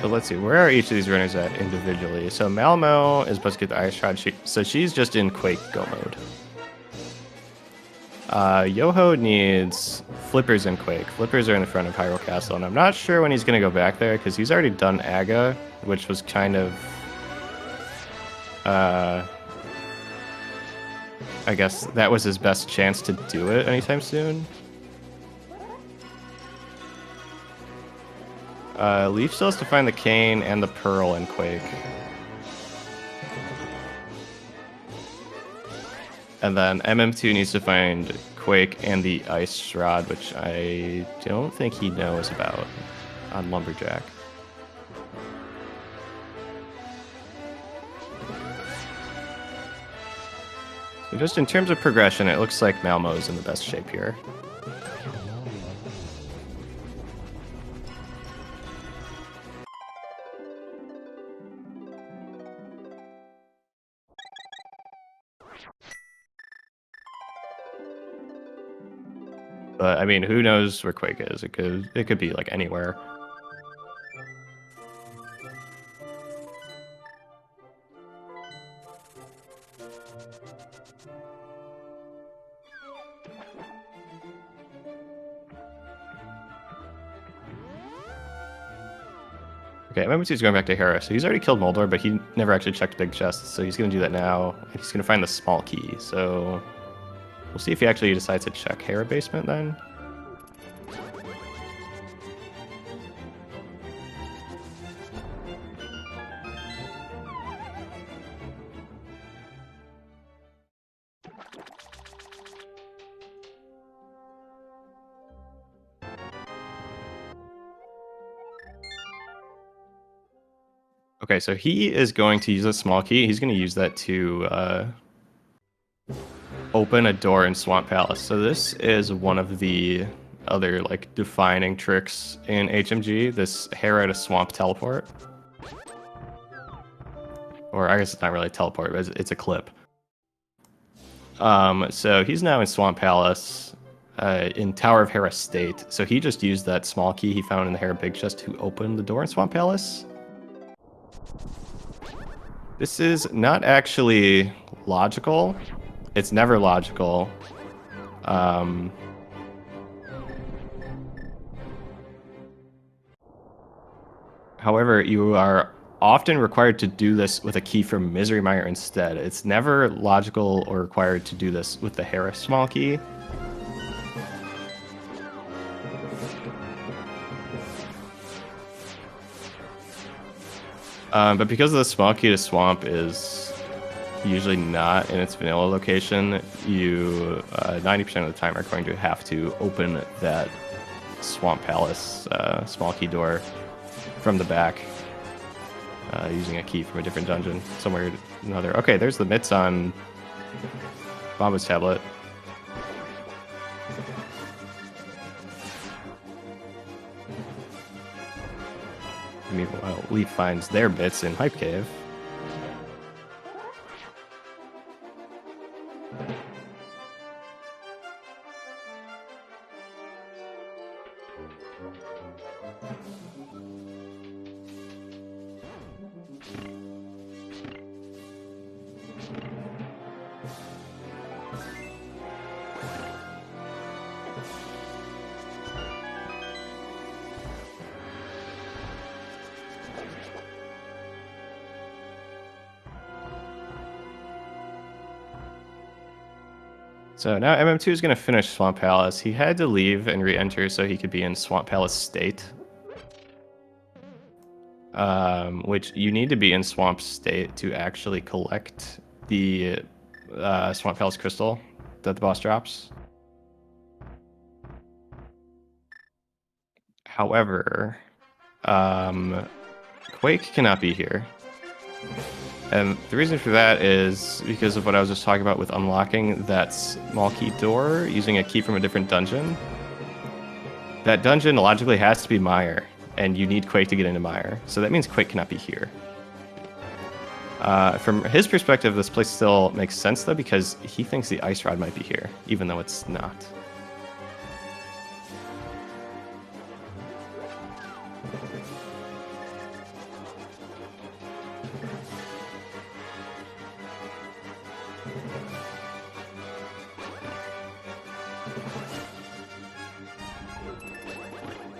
So let's see, where are each of these runners at individually? So Malmo is supposed to get the Ice Shroud, so she's just in Quake Go mode. Yoho needs Flippers and Quake. Flippers are in the front of Hyrule Castle, and I'm not sure when he's going to go back there, because he's already done Aga, which was kind of... I guess that was his best chance to do it anytime soon. Leaf still has to find the cane and the pearl in Quake. And then MM2 needs to find Quake and the Ice Shroud, which I don't think he knows about on Lumberjack. So just in terms of progression, it looks like Malmo's in the best shape here. But I mean, who knows where Quake is? It could be like anywhere. Okay, MMC is going back to Hera, so he's already killed Moldor, but he never actually checked Big Chest, so he's going to do that now. And he's going to find the small key, so we'll see if he actually decides to check Hera basement then. Okay, so he is going to use a small key. He's going to use that to open a door in Swamp Palace. So this is one of the other like defining tricks in HMG, this Hera to Swamp teleport. Or I guess it's not really a teleport, but it's a clip. So he's now in Swamp Palace, in Tower of Hera State. So he just used that small key he found in the Hera Big Chest to open the door in Swamp Palace. This is not actually logical. It's never logical. However, you are often required to do this with a key from Misery Mire instead. It's never logical or required to do this with the Hera small key. But because the small key to Swamp is usually not in its vanilla location, you 90% of the time are going to have to open that Swamp Palace small key door from the back using a key from a different dungeon somewhere or another. Okay, there's the mitts on Bomba's tablet. Meanwhile, Leaf finds their bits in Hype Cave. So now MM2 is going to finish Swamp Palace. He had to leave and re-enter so he could be in Swamp Palace state. Which you need to be in Swamp state to actually collect the Swamp Palace crystal that the boss drops. However, Quake cannot be here. And the reason for that is because of what I was just talking about with unlocking that small key door using a key from a different dungeon. That dungeon logically has to be Mire, and you need Quake to get into Mire. So that means Quake cannot be here. From his perspective, this place still makes sense, though, because he thinks the Ice Rod might be here, even though it's not.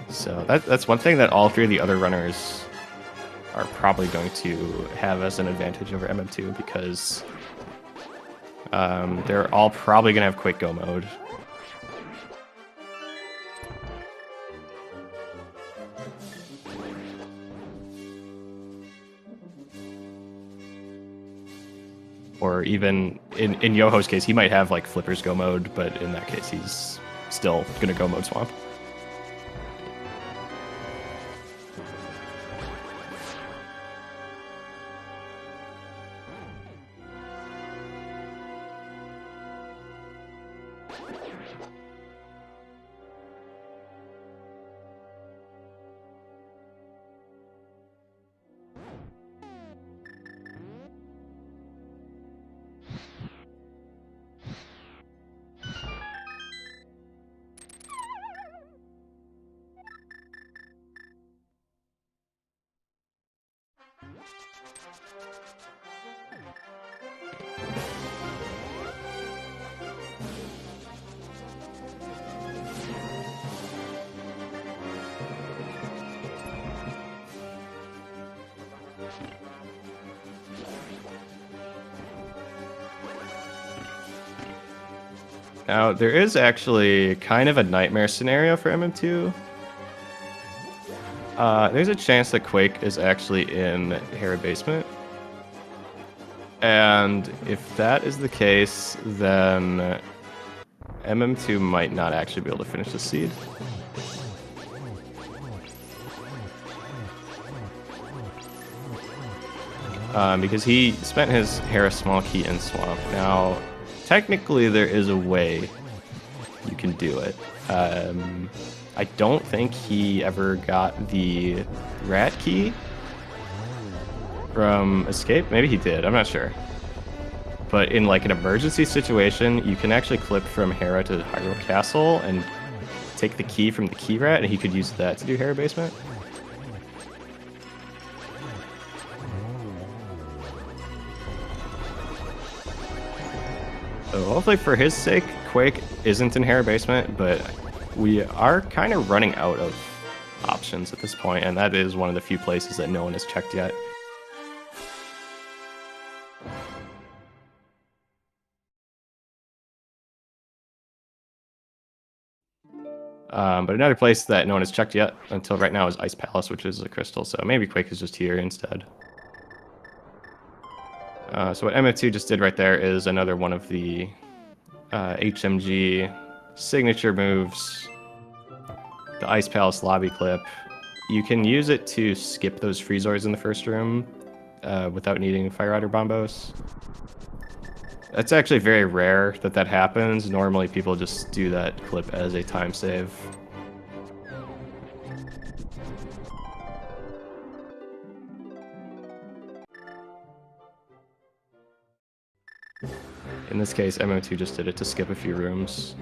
So that's one thing that all three of the other runners are probably going to have as an advantage over MM2 because they're all probably going to have Quake Go mode. Or even in Yoho's case, he might have like Flippers Go mode, but in that case, he's still going to Go mode Swamp. Now, there is actually kind of a nightmare scenario for MM2. There's a chance that Quake is actually in Hera Basement. And if that is the case, then MM2 might not actually be able to finish the seed. Because he spent his Hera small key in Swamp. Now, technically, there is a way you can do it. I don't think he ever got the rat key from Escape. Maybe he did. I'm not sure. But in like an emergency situation, you can actually clip from Hera to Hyrule Castle and take the key from the key rat, and he could use that to do Hera Basement. So hopefully for his sake, Quake isn't in Hera Basement, but we are kind of running out of options at this point, and that is one of the few places that no one has checked yet. But another place that no one has checked yet until right now is Ice Palace, which is a crystal, so maybe Quake is just here instead. So what MF2 just did right there is another one of the HMG signature moves. The Ice Palace lobby clip. You can use it to skip those Freezors in the first room without needing Fire Rider Bombos. That's actually very rare that that happens. Normally people just do that clip as a time save. In this case, MO2 just did it to skip a few rooms.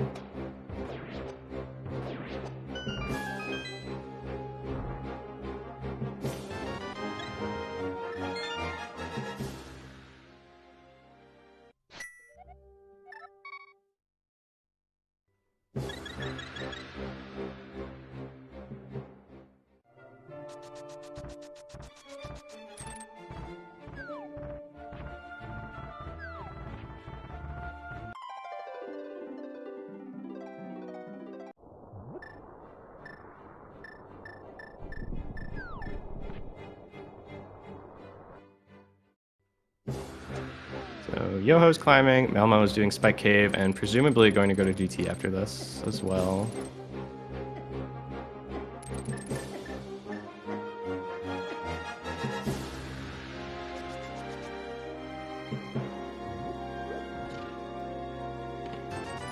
So Yoho's climbing, Melmo is doing Spike Cave, and presumably going to go to GT after this as well.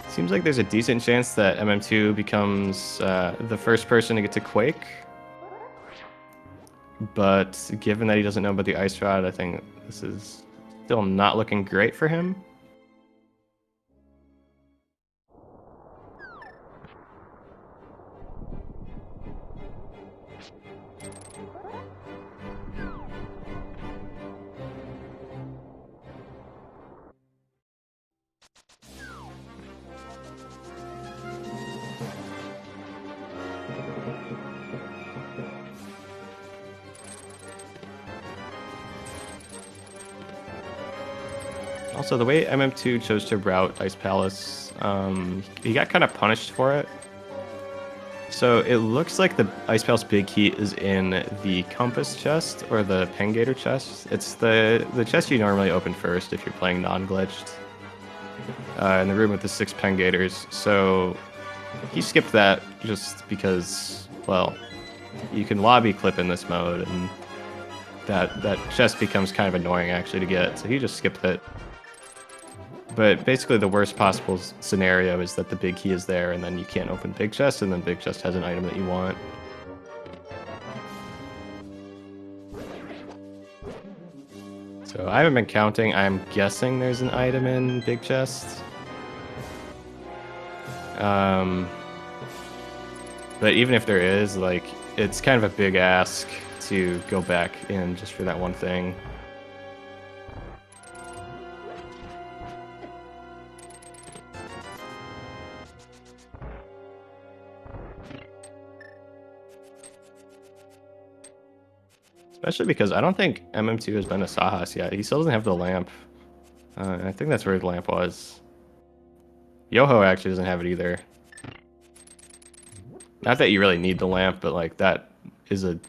Seems like there's a decent chance that MM2 becomes the first person to get to Quake. But given that he doesn't know about the Ice Rod, I think this is still not looking great for him. Also, the way MM2 chose to route Ice Palace, he got kind of punished for it. So it looks like the Ice Palace Big Key is in the Compass chest or the Pengator chest. It's the chest you normally open first if you're playing non-glitched. In the room with the 6 Pengators. So he skipped that just because, well, you can lobby clip in this mode, and that chest becomes kind of annoying actually to get. So he just skipped it. But basically the worst possible scenario is that the big key is there and then you can't open big chest, and then big chest has an item that you want. So I haven't been counting. I'm guessing there's an item in big chest. But even if there is, like, it's kind of a big ask to go back in just for that one thing. Especially because I don't think MM2 has been to Sahas yet. He still doesn't have the lamp. I think that's where the lamp was. Yoho actually doesn't have it either. Not that you really need the lamp, but like that is a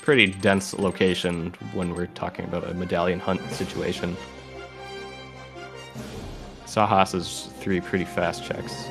pretty dense location when we're talking about a medallion hunt situation. Sahas is 3 pretty fast checks.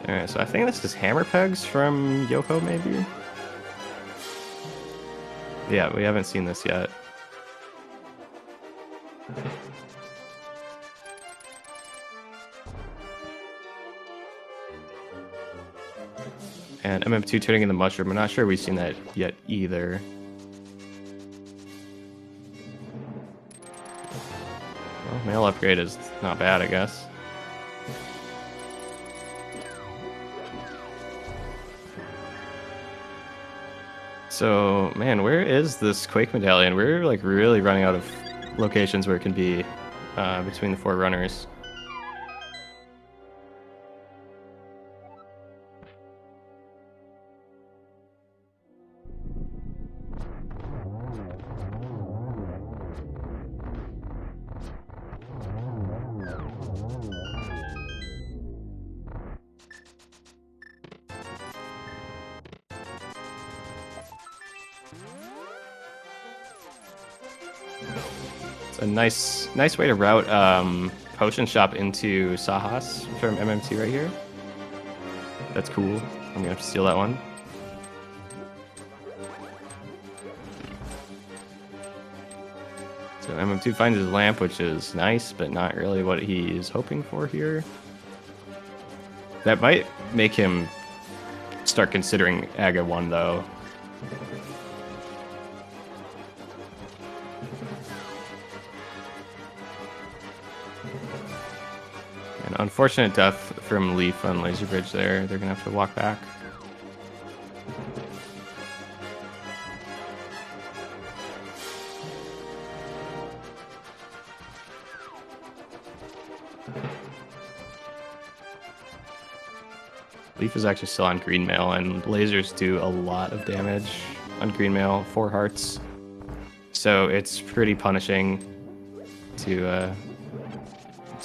Alright, so I think this is hammer pegs from Yoho, maybe? Yeah, we haven't seen this yet. And MM2 turning in the mushroom, I'm not sure we've seen that yet either. Well, mail upgrade is not bad, I guess. So, man, where is this Quake medallion? We're like really running out of locations where it can be between the 4 runners. It's a nice way to route Potion Shop into Sahas from MMT right here. That's cool. I'm gonna have to steal that one. So MM2 finds his lamp, which is nice, but not really what he is hoping for here. That might make him start considering Aga 1, though. An unfortunate death from Leaf on Laser Bridge there. They're going to have to walk back. Leaf is actually still on green mail, and lasers do a lot of damage on green mail, 4 hearts. So it's pretty punishing to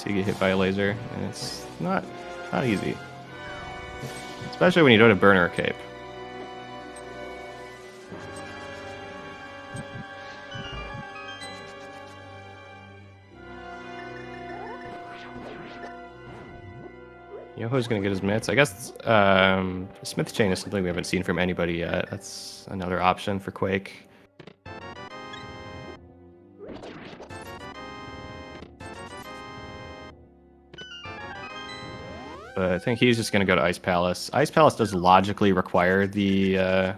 get hit by a laser, and it's not easy. Especially when you don't have burner or cape. Yoho's gonna get his mitts. I guess Smith Chain is something we haven't seen from anybody yet. That's another option for Quake. But I think he's just gonna go to Ice Palace. Ice Palace does logically require the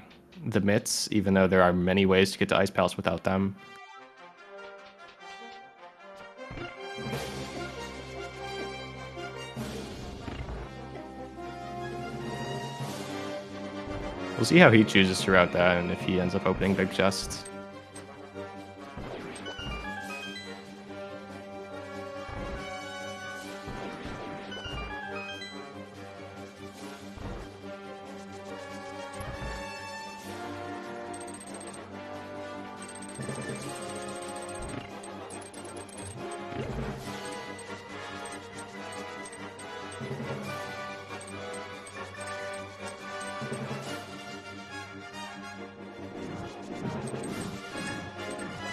mitts, even though there are many ways to get to Ice Palace without them. We'll see how he chooses to route that, and if he ends up opening big chest.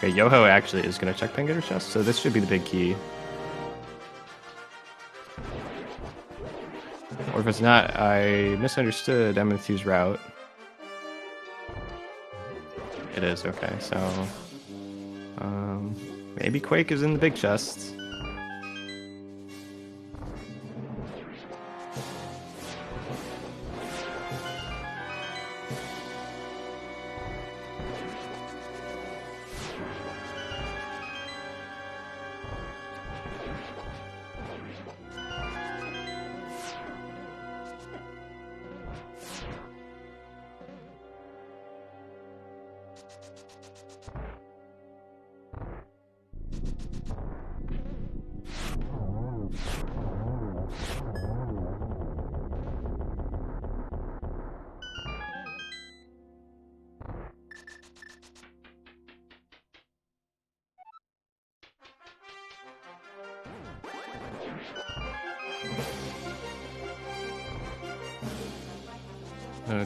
Okay, Yoho actually is going to check Pengator's chest, so this should be the big key. Or if it's not, I misunderstood M2's route. It is, okay, so... maybe Quake is in the big chest.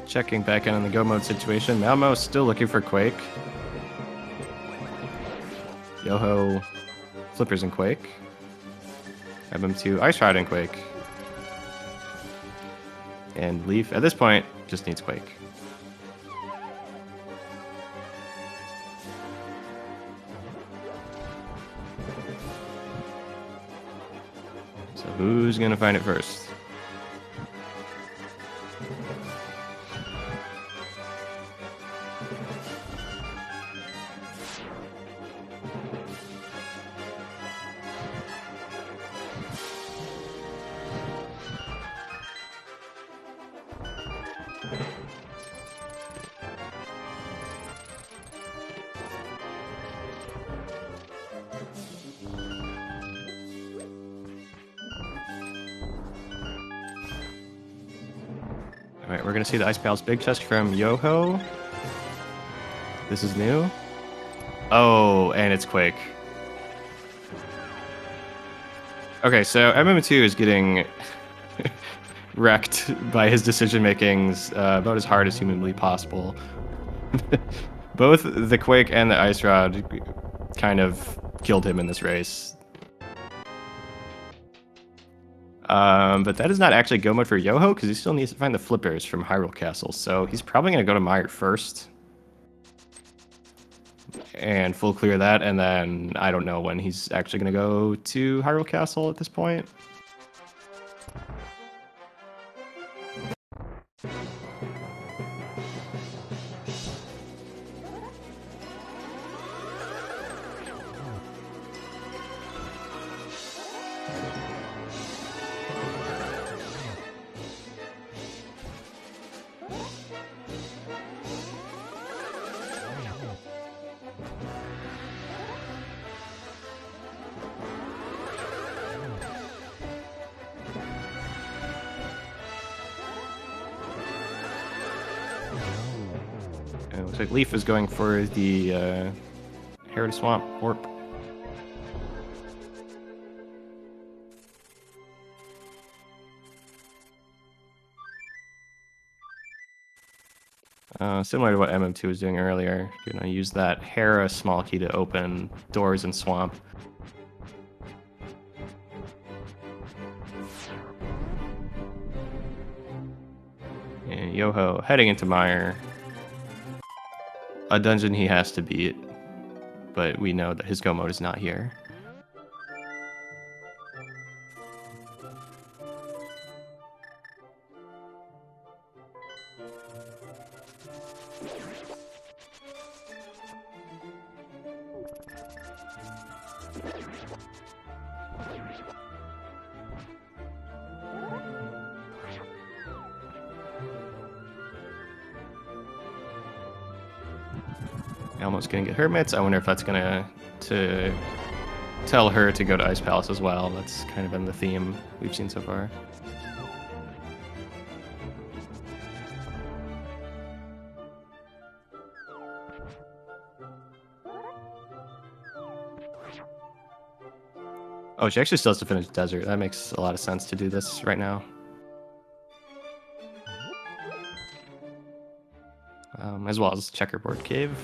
Checking back in on the go mode situation. Malmo's still looking for Quake. Yoho flippers and Quake. MM2 Ice Rod and Quake. And Leaf at this point just needs Quake. So who's gonna find it first? Alright, we're gonna see the Ice Palace big chest from Yoho. This is new. Oh, and it's Quake. Okay, so MM2 is getting wrecked by his decision makings about as hard as humanly possible. Both the Quake and the Ice Rod kind of killed him in this race. But that is not actually go mode for Yoho, because he still needs to find the flippers from Hyrule Castle. So he's probably going to go to Meyer first. And full clear that, and then I don't know when he's actually going to go to Hyrule Castle at this point. Looks like Leaf is going for the Hair to Swamp Warp. Similar to what MM2 was doing earlier, you're going to use that Hera small key to open doors in Swamp. And Yoho heading into Mire. A dungeon he has to beat, but we know that his go mode is not here. Almost gonna get Hermits. I wonder if that's gonna tell her to go to Ice Palace as well. That's kind of been the theme we've seen so far. Oh, she actually still has to finish Desert. That makes a lot of sense to do this right now. As well as Checkerboard Cave.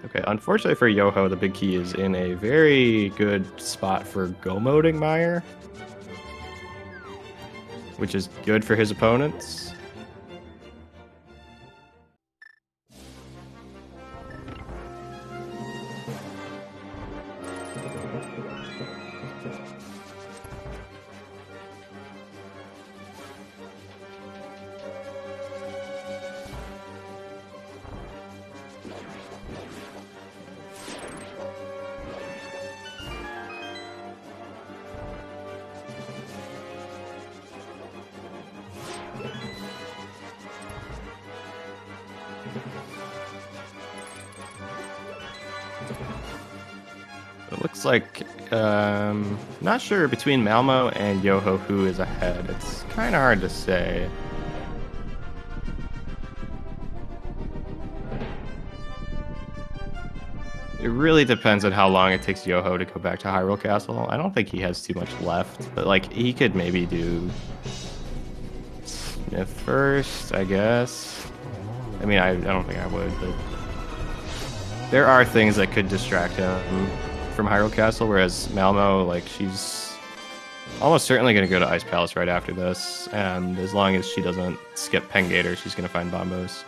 Okay, unfortunately for Yoho, the big key is in a very good spot for go-moding Mire, which is good for his opponents. It looks like, not sure between Malmo and Yoho who is ahead. It's kind of hard to say. It really depends on how long it takes Yoho to go back to Hyrule Castle. I don't think he has too much left, but like he could maybe do Smith first, I guess. I mean, I don't think I would, but there are things that could distract him from Hyrule Castle, whereas Malmo, like, she's almost certainly going to go to Ice Palace right after this, and as long as she doesn't skip Pengator, she's going to find Bombos.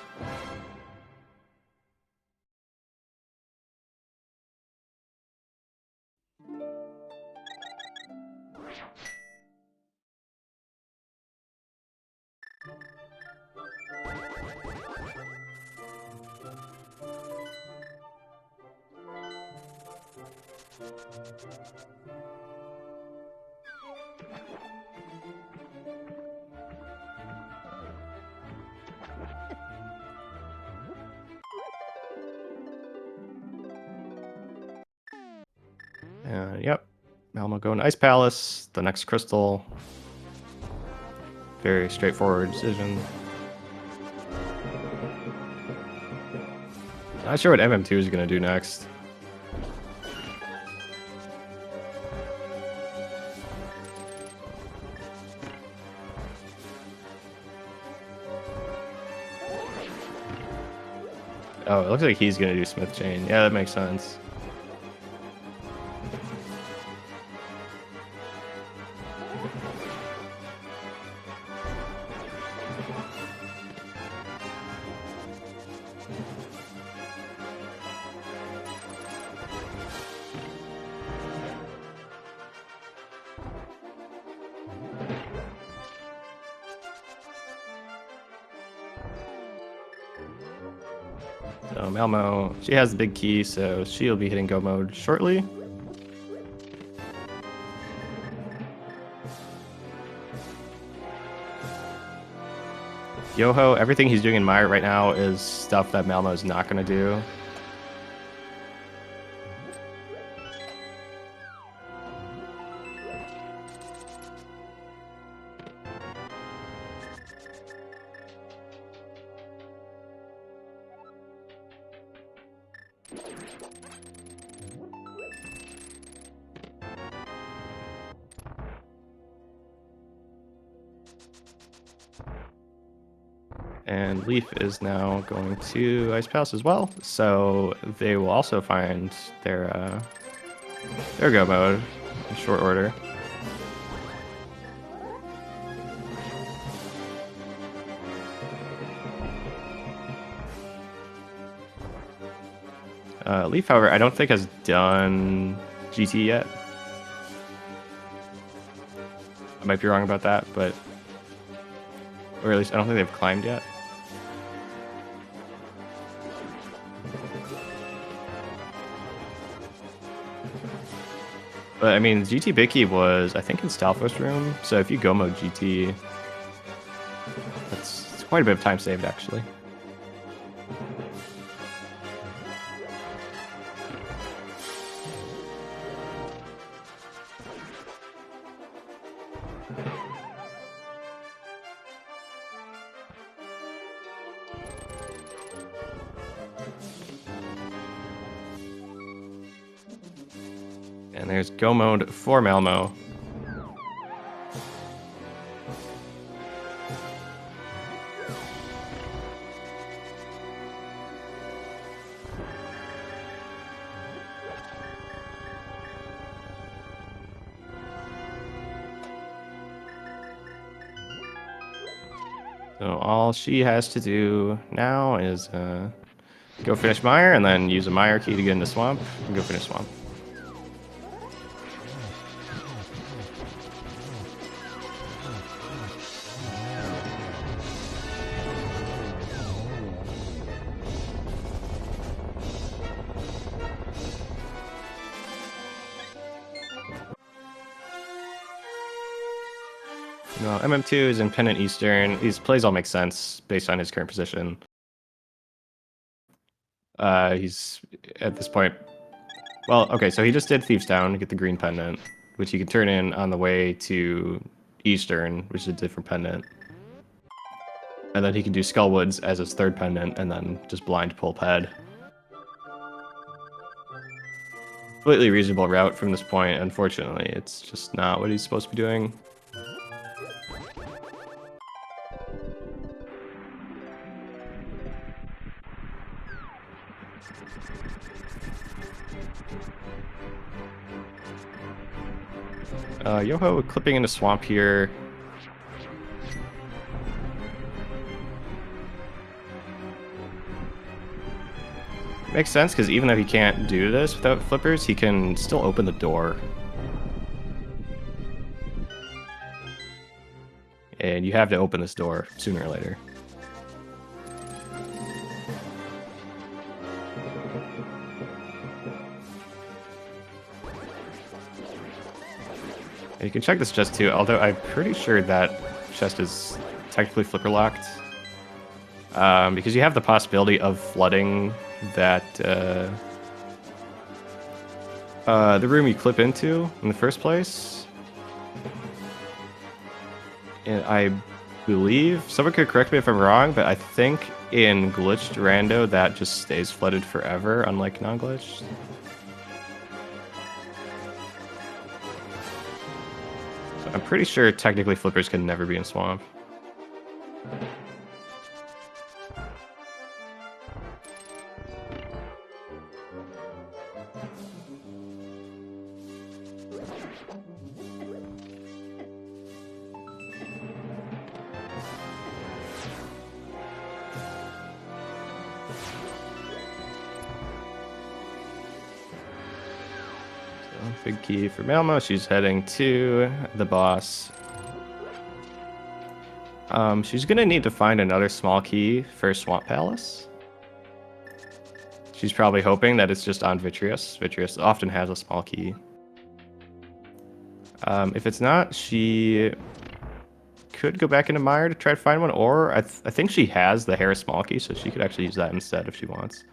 Yep, Malmo going to Ice Palace, the next crystal. Very straightforward decision. Not sure what MM2 is going to do next. Oh, it looks like he's going to do Smith Chain. Yeah, that makes sense. So Malmo, she has the big key, so she'll be hitting go mode shortly. Yoho, everything he's doing in Mire right now is stuff that Malmo is not going to do. And Leaf is now going to Ice Palace as well, so they will also find their go mode in short order. Leaf, however, I don't think has done GT yet. I might be wrong about that, but or at least I don't think they've climbed yet. But I mean, GT Bicky was, I think, in Stalfos room, so if you go mode GT, it's quite a bit of time saved, actually. And there's go mode for Malmo. So all she has to do now is go finish Mire, and then use a Mire key to get into Swamp, and go finish Swamp. No, MM2 is in Pendant Eastern. These plays all make sense based on his current position. He's at this point. Well, okay, so he just did Thieves Town to get the green pendant, which he can turn in on the way to Eastern, which is a different pendant. And then he can do Skullwoods as his third pendant, and then just blind pull Ped. Completely reasonable route from this point. Unfortunately, it's just not what he's supposed to be doing. Yoho clipping into Swamp here. Makes sense, because even though he can't do this without flippers, he can still open the door. And you have to open this door sooner or later. And you can check this chest too, although I'm pretty sure that chest is technically flipper locked. Because you have the possibility of flooding that the room you clip into in the first place. And I believe, someone could correct me if I'm wrong, but I think in glitched rando that just stays flooded forever, unlike non-glitched. So I'm pretty sure technically flippers can never be in Swamp. Big key for Malmo. She's heading to the boss. She's gonna need to find another small key for Swamp Palace. She's probably hoping that it's just on Vitreous. Vitreous often has a small key. If it's not, she could go back into Mire to try to find one, or I think she has the Harris small key, so she could actually use that instead if she wants.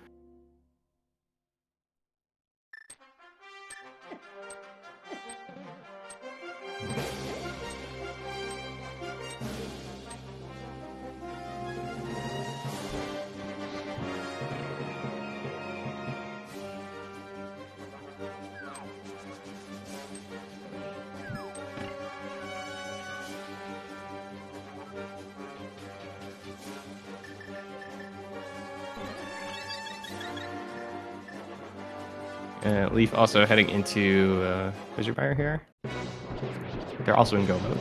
Leaf also heading into Fissure here. They're also in go mode.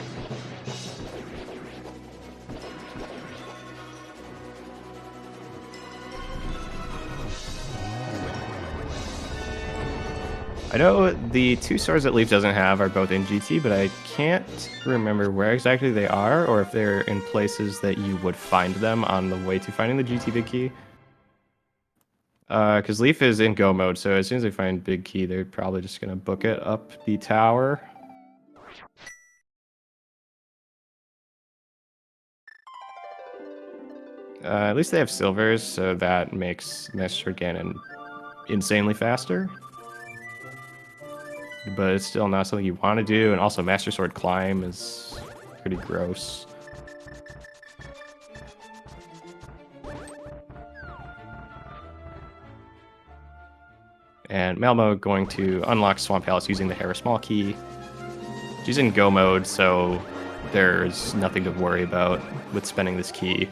I know the two swords that Leaf doesn't have are both in GT, but I can't remember where exactly they are, or if they're in places that you would find them on the way to finding the GT Big Key. Because Leaf is in go mode, so as soon as they find Big Key, they're probably just going to book it up the tower. At least they have silvers, so that makes Master Sword Ganon insanely faster. But it's still not something you want to do, and also Master Sword Climb is pretty gross. And Malmo going to unlock Swamp Palace using the Hera Small Key. She's in go mode, so there's nothing to worry about with spending this key.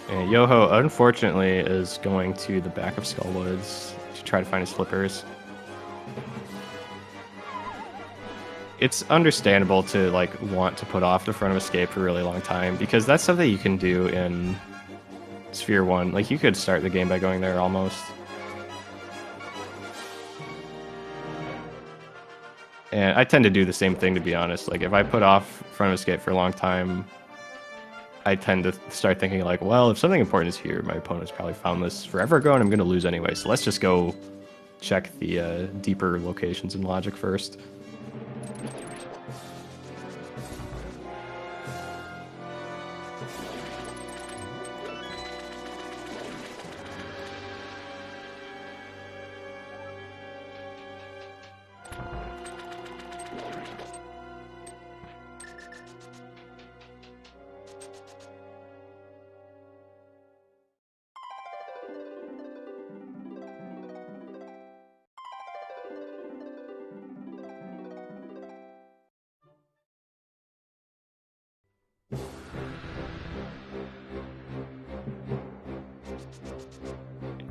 And Yoho, unfortunately, is going to the back of Skullwoods to try to find his flippers. It's understandable to like want to put off the front of escape for a really long time, because that's something you can do in Sphere 1. Like, you could start the game by going there almost. And I tend to do the same thing, to be honest. Like, if I put off front of escape for a long time, I tend to start thinking like, well, if something important is here, my opponent's probably found this forever ago and I'm going to lose anyway. So let's just go check the deeper locations in Logic first.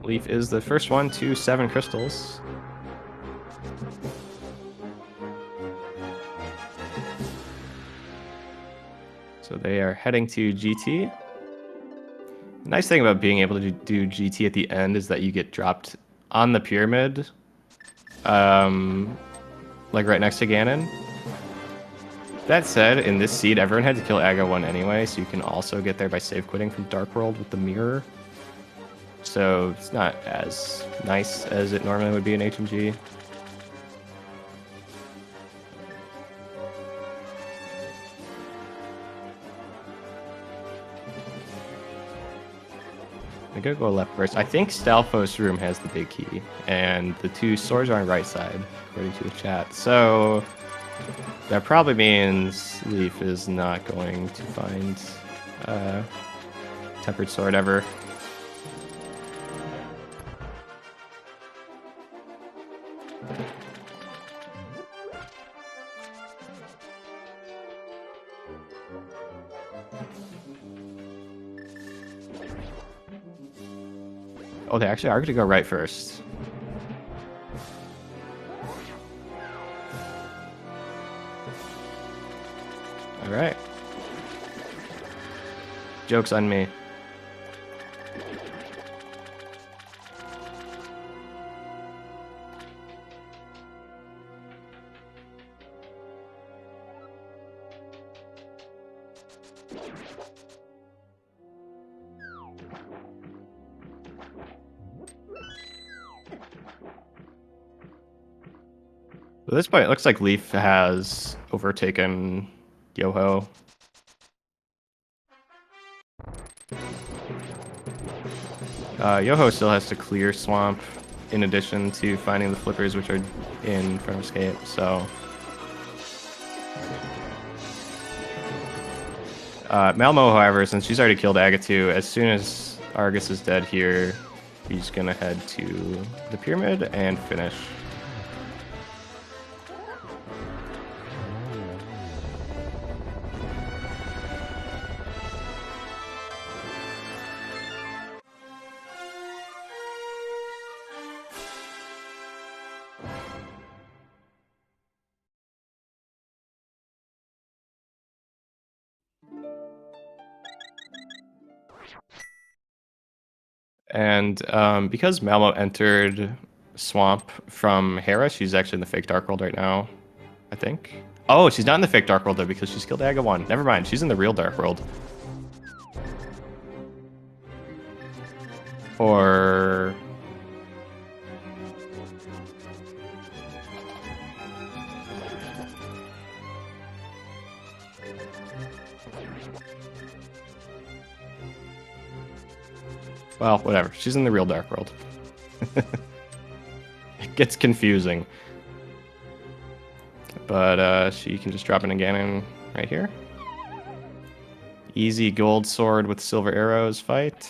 Leaf is the first one to 7 crystals. So they are heading to GT. The nice thing about being able to do GT at the end is that you get dropped on the pyramid, like right next to Ganon. That said, in this seed, everyone had to kill Aga 1 anyway, so you can also get there by save quitting from Dark World with the mirror. So it's not as nice as it normally would be in HMG. I'm gonna go left first. I think Stalfos' room has the big key, and the 2 swords are on right side, according to the chat. So that probably means Leaf is not going to find Tempered Sword ever. Oh, they actually are going to go right first. All right. Joke's on me. At this point, it looks like Leaf has overtaken Yoho. Yoho still has to clear Swamp in addition to finding the flippers, which are in front of escape, so... Malmo, however, since she's already killed Aga 2, as soon as Argus is dead here, he's gonna head to the pyramid and finish. And because Malmo entered Swamp from Hera, she's actually in the fake Dark World right now, I think. Oh, she's not in the fake Dark World though because she's killed Aga 1. Never mind, she's in the real Dark World. Or... well, whatever. She's in the real Dark World. It gets confusing. But she can just drop in again right here. Easy gold sword with silver arrows fight.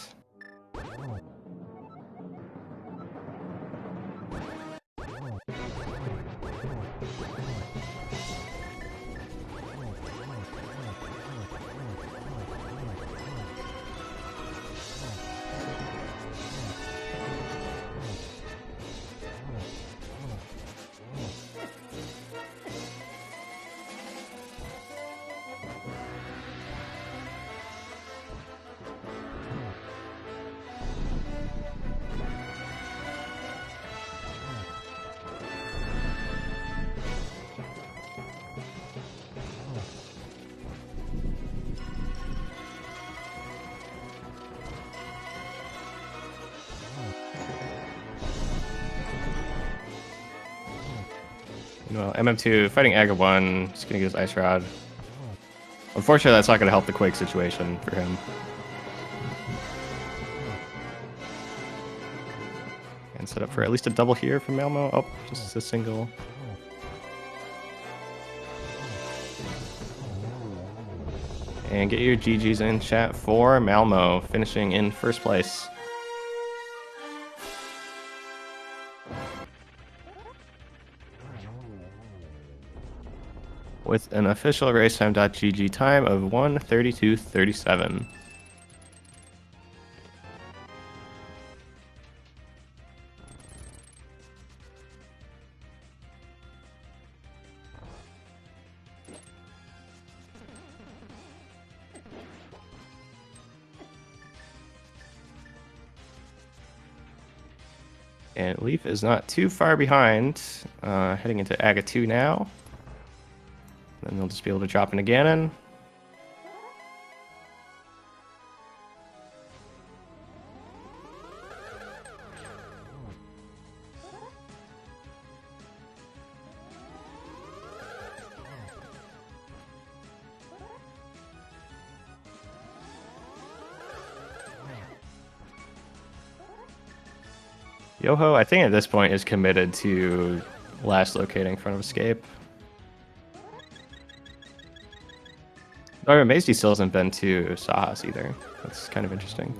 Well, MM2 fighting Aga 1, just gonna get his Ice Rod. Unfortunately, that's not gonna help the Quake situation for him. And set up for at least a double here from Malmo. Oh, just a single. And get your GGs in chat for Malmo, finishing in first place. With an official racetime.gg time of 1:32:37. And Leaf is not too far behind, heading into Aga 2 now. Then they'll just be able to drop in a Ganon. Yoho, I think at this point, is committed to last locating in front of Escape. Oh, I'm amazed he still hasn't been to Sahas either. That's kind of interesting.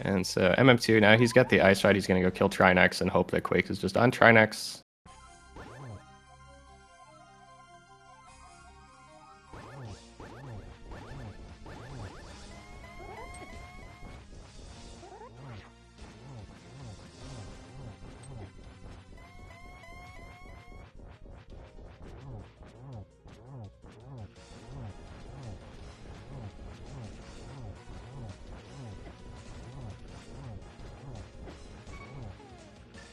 And so MM2, now he's got the Ice Ride, he's going to go kill Trinex and hope that Quake is just on Trinex.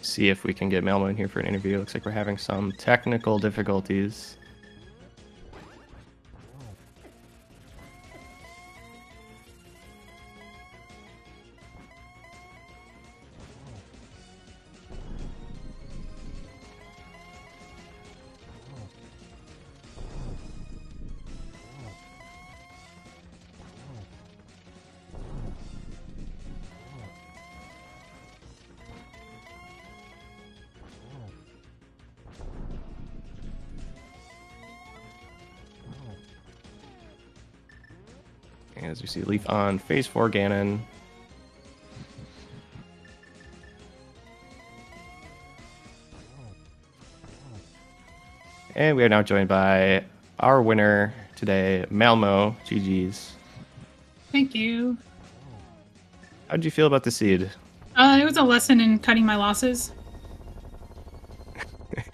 See if we can get Malmo in here for an interview. Looks like we're having some technical difficulties. As we see Leaf on phase 4 Ganon. And we are now joined by our winner today, Malmo. GG's. Thank you. How did you feel about the seed? It was a lesson in cutting my losses.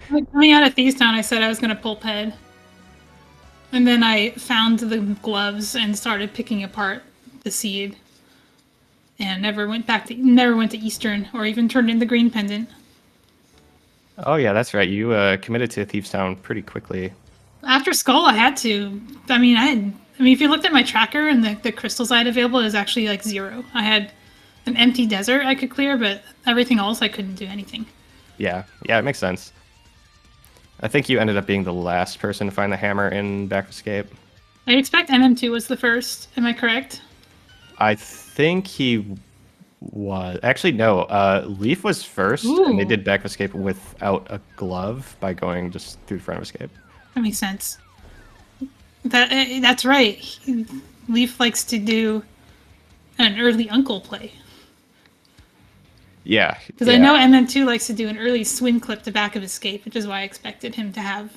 Coming out of Thieves Town, I said I was going to pull Ped. And then I found the gloves and started picking apart the seed. And never went to Eastern or even turned in the green pendant. Oh yeah, that's right. You committed to Thieves Town pretty quickly. After Skull, I had to. I mean, if you looked at my tracker and the crystals I had available, it was actually like 0. I had an empty desert I could clear, but everything else I couldn't do anything. Yeah, it makes sense. I think you ended up being the last person to find the hammer in Back Escape. I expect MM2 was the first. Am I correct? I think he was. Actually, no. Leaf was first, and they did Back Escape without a glove by going just through the front of Escape. That makes sense. That's right. Leaf likes to do an early uncle play. Yeah. Because I know MM2 likes to do an early swing clip to Back of Escape, which is why I expected him to have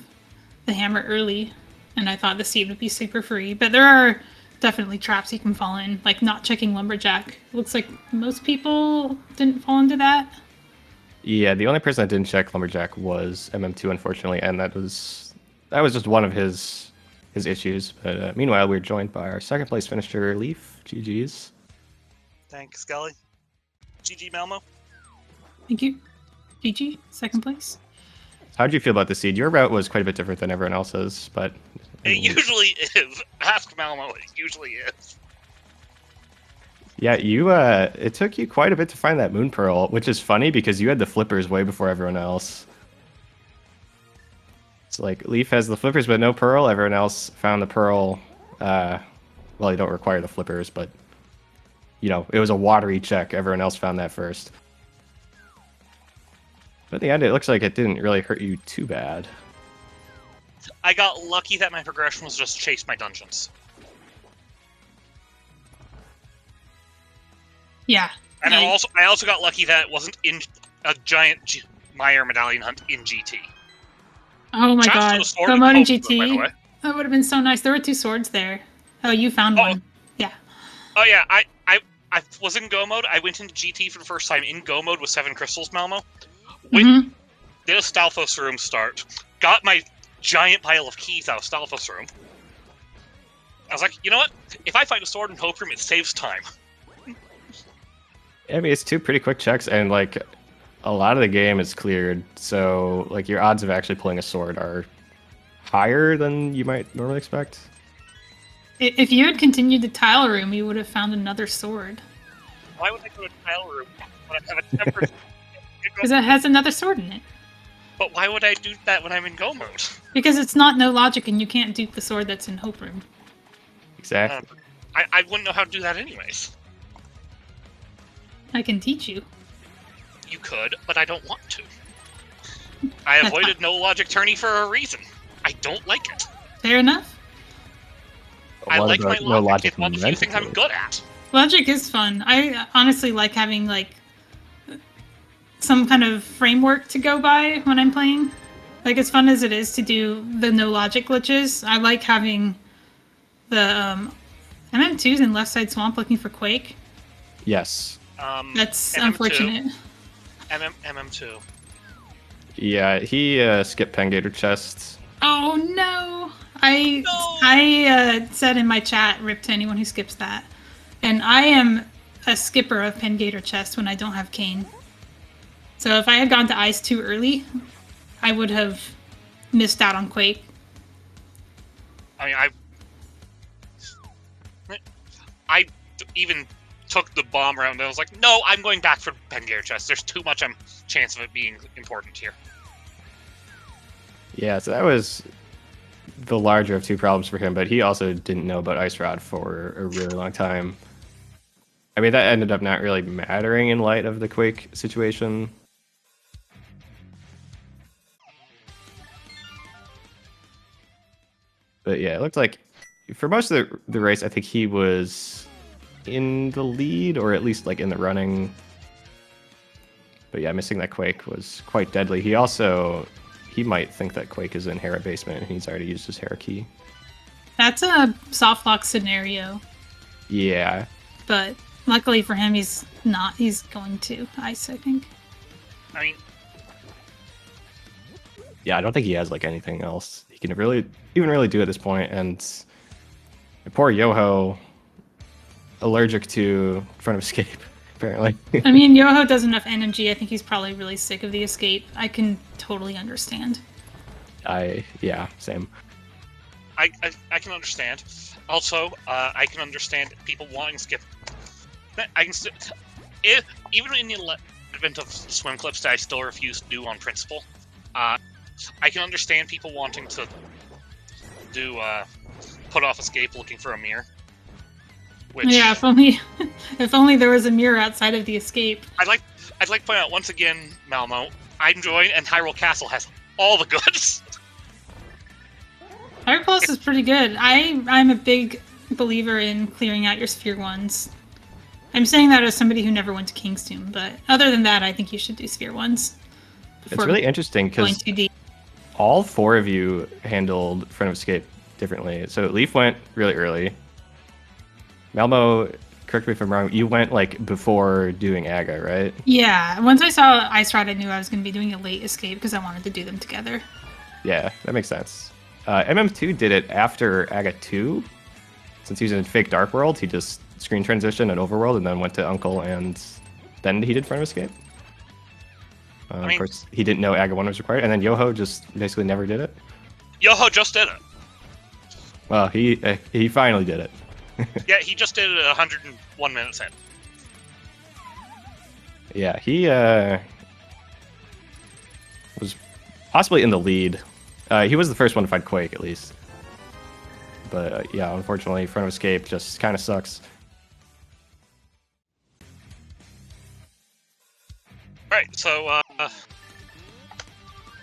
the hammer early. And I thought the seed would be super free. But there are definitely traps he can fall in, like not checking Lumberjack. It looks like most people didn't fall into that. Yeah, the only person that didn't check Lumberjack was MM2, unfortunately, and that was just one of his issues. But meanwhile, we're joined by our second place finisher, Leaf. GG's. Thanks, Scully. GG, Malmo. Thank you. GG, second place. How did you feel about the seed? Your route was quite a bit different than everyone else's, but It usually is. Ask Malmo. It usually is. Yeah, it took you quite a bit to find that Moon Pearl, which is funny because you had the flippers way before everyone else. It's like Leaf has the flippers but no Pearl. Everyone else found the Pearl. Well, you don't require the flippers, but you know, it was a watery check. Everyone else found that first. But in the end, it looks like it didn't really hurt you too bad. I got lucky that my progression was just chase my dungeons. Yeah. And I also got lucky that it wasn't in a giant Meyer medallion hunt in GT. Oh my god. Promoting GT. That would have been so nice. There were 2 swords there. Oh, you found one. Yeah. Oh yeah, I was in Go mode. I went into GT for the first time in Go mode with 7 crystals, Malmo. Did a Stalfos room start. Got my giant pile of keys out of Stalfos room. I was like, you know what? If I find a sword in Hope Room, it saves time. I mean, it's 2 pretty quick checks, and like a lot of the game is cleared, so like your odds of actually pulling a sword are higher than you might normally expect. If you had continued the tile room, you would have found another sword. Why would I go to tile room when I have a temper? Because it has another sword in it. But why would I do that when I'm in Go mode? Because it's not no logic and you can't dupe the sword that's in Hope Room. Exactly. I wouldn't know how to do that anyways. I can teach you. You could, but I don't want to. I avoided no logic tourney for a reason. I don't like it. Fair enough. I like my logic. It's one of the few things I'm good at. Logic is fun. I honestly like having like some kind of framework to go by when I'm playing. Like, as fun as it is to do the no logic glitches, I like having the MM2's in Left Side Swamp looking for Quake. Yes. That's MM2. unfortunate. MM2. Yeah, he skipped Pengator chests. Oh no! I said in my chat, rip to anyone who skips that. And I am a skipper of Pengator chest when I don't have Kane. So if I had gone to Ice too early, I would have missed out on Quake. I mean, I even took the bomb route and I was like, no, I'm going back for Pengator chest. There's too much chance of it being important here. Yeah, so that was the larger of 2 problems for him, but he also didn't know about Ice Rod for a really long time. I mean, that ended up not really mattering in light of the Quake situation. But yeah, it looked like for most of the race, I think he was in the lead, or at least like in the running. But yeah, missing that Quake was quite deadly. He also he might think that Quake is in Hera basement and he's already used his Hera key. That's a soft lock scenario, Yeah. but luckily for him, he's not. He's going to ice, I think. I mean, Yeah, I don't think he has like anything else he can really do at this point. And poor Yoho, allergic to front of escape, apparently. I mean, Yoho does enough energy. I think he's probably really sick of the escape. I can totally understand. Yeah, same. I can understand. Also, I can understand people wanting skip. I can even in the event of swim clips that I still refuse to do on principle. I can understand people wanting to do put off escape looking for a mirror. Which Yeah, if only there was a mirror outside of the escape. I'd like to point out once again, Malmo, I'm joined and Hyrule Castle has all the goods. Fire Pulse is pretty good. I'm a big believer in clearing out your Sphere 1s. I'm saying that as somebody who never went to King's Tomb, but other than that, I think you should do Sphere 1s. It's really interesting Going because too deep. all 4 of you handled front of escape differently. So Leaf went really early. Malmo, correct me if I'm wrong, you went like before doing Aga, right? Yeah, once I saw Ice Rod, I knew I was going to be doing a late escape because I wanted to do them together. Yeah, that makes sense. MM2 did it after Aga 2. Since he was in Fake Dark World, he just screen transitioned at Overworld and then went to Uncle, and then he did front of escape. Of course, he didn't know Aga 1 was required, and then Yoho just basically never did it. Yoho just did it. Well, he finally did it. Yeah, he just did it 101 minutes in. Yeah, he was possibly in the lead. He was the first one to find Quake, at least. But yeah, unfortunately, front of escape just kind of sucks. Alright, so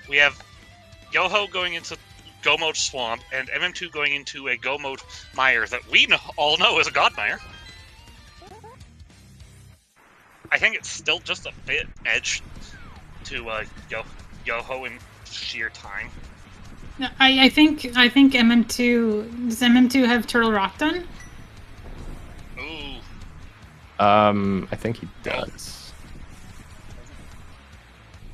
we have Yoho going into Go Mode Swamp, and MM2 going into a Go Mode Mire that we all know is a God Mire. I think it's still just a bit edge to Yoho in sheer time. I think MM2... Does MM2 have Turtle Rock done? Ooh. I think he does.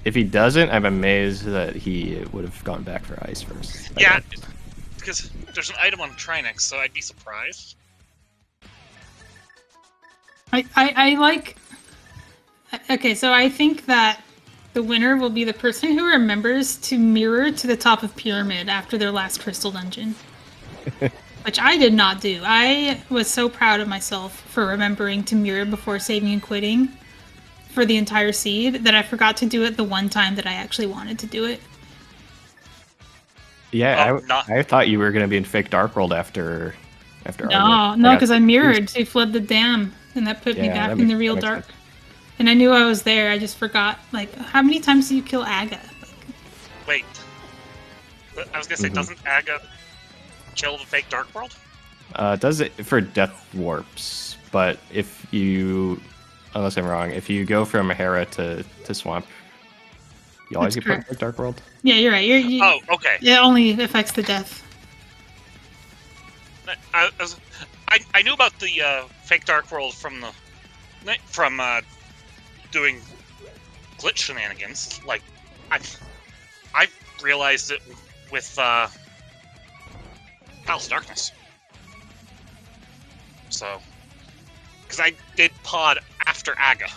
If he doesn't, I'm amazed that he would have gone back for ice first. Yeah, because there's an item on Trinex, so I'd be surprised. I like... Okay, so I think that the winner will be the person who remembers to mirror to the top of Pyramid after their last Crystal Dungeon. Which I did not do. I was so proud of myself for remembering to mirror before saving and quitting for the entire seed that I forgot to do it the one time that I actually wanted to do it. Yeah, I thought you were going to be in Fake Dark World after No, because I mirrored to flood the dam, and that put me back in the real dark. Sense. And I knew I was there, I just forgot, like, how many times do you kill Aga? Wait. I was gonna say, doesn't Aga kill the Fake Dark World? Does it for death warps, but if you, unless I'm wrong, if you go from Hera to Swamp, you always get put in Fake Dark World? Yeah, you're right. Oh, okay. It only affects the death. I knew about the Fake Dark World from doing glitch shenanigans. Like, I realized it with Palace of Darkness. So, because I did pod after Aga.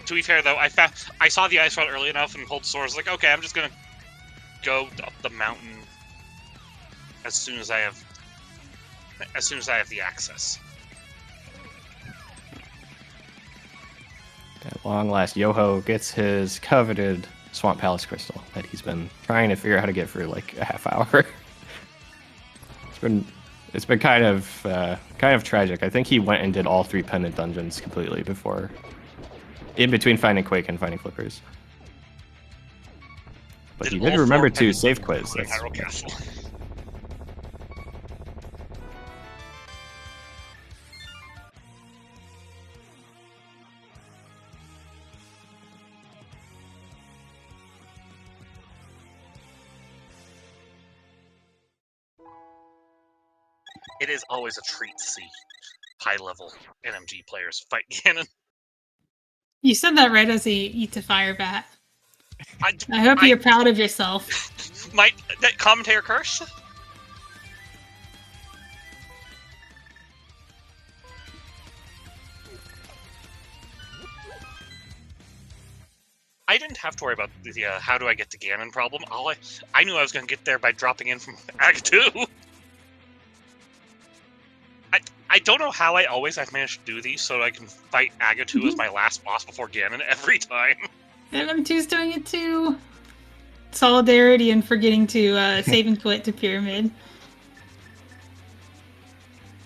To be fair, though, I saw the ice rod early enough and pulled swords. Like, okay, I'm just gonna go up the mountain as soon as I have the access. At long last, Yoho gets his coveted Swamp Palace crystal that he's been trying to figure out how to get for like a half hour. It's been kind of tragic. I think he went and did all 3 pendant dungeons completely before, in between finding Quake and finding Flippers. But he did remember to save quiz. Hyrule Castle. It is always a treat to see high-level NMG players fight Ganon. You said that right as he eats a fire bat. I hope you're proud of yourself. That commentator curse? I didn't have to worry about the how do I get to Ganon problem. I knew I was going to get there by dropping in from Act 2. I don't know how I've managed to do these so I can fight Agatu as my last boss before Ganon every time. MM2's doing it too. Solidarity and forgetting to save and quit to Pyramid.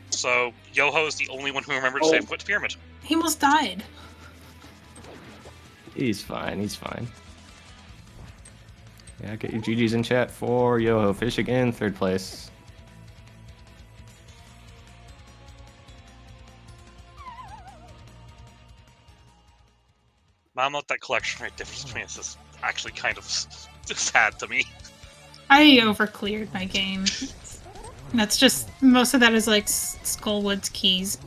So, Yoho's the only one who remembered to save and quit to Pyramid. He almost died. He's fine, he's fine. Yeah, get your GG's in chat for Yoho. Fish again, 3rd place. Mom, that collection rate difference between us is actually kind of sad to me. I overcleared my game. That's just, most of that is like Skullwood's keys.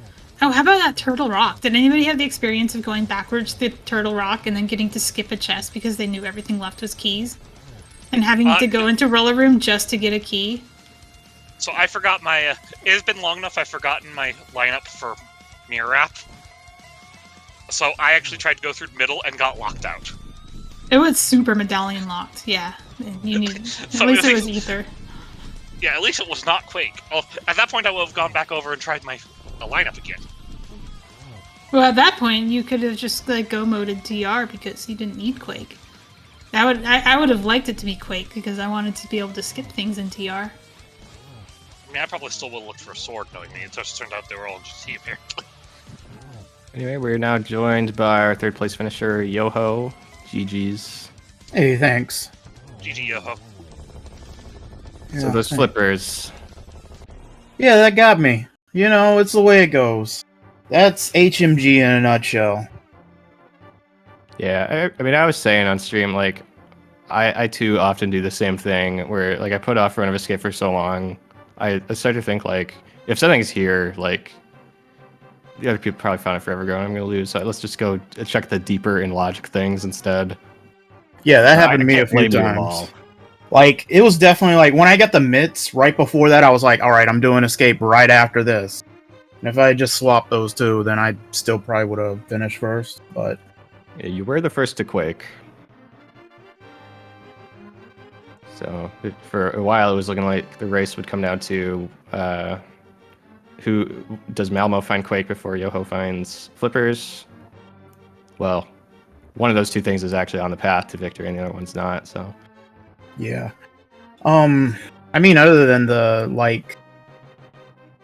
Oh, how about that Turtle Rock? Did anybody have the experience of going backwards through Turtle Rock and then getting to skip a chest because they knew everything left was keys? And having to go into Roller Room just to get a key? So I forgot my, it has been long enough I've forgotten my lineup for Mirror Wrap. So I actually tried to go through the middle and got locked out. It was super medallion locked, yeah. You needed, So at least it was Ether. Yeah, at least it was not Quake. Oh, at that point I would have gone back over and tried my lineup again. Well, at that point, you could have just like go-moded TR because you didn't need Quake. I would have liked it to be Quake because I wanted to be able to skip things in TR. I mean, I probably still would have looked for a sword knowing me. It just turned out they were all GT apparently. Anyway, we're now joined by our 3rd place finisher, Yoho. GG's. Hey, thanks. GG Yoho. So Yeah, those thanks. flippers. Yeah, that got me. You know, it's the way it goes. That's HMG in a nutshell. Yeah, I mean, I was saying on stream, like, I too often do the same thing where, like, I put off Run of Escape for so long. I start to think, like, if something's here, like, the other people probably found it forever ago and I'm going to lose. So let's just go check the deeper in logic things instead. Yeah, that happened to me a can't few blame you at all. times. Like, it was definitely like, when I got the mitts right before that, I was like, alright, I'm doing escape right after this. And if I had just swapped those two, then I still probably would have finished first, but... Yeah, you were the first to Quake. So for a while, it was looking like the race would come down to who does Malmo find Quake before Yoho finds Flippers. Well, one of those two things is actually on the path to victory, and the other one's not. So Yeah. I mean, other than the, like,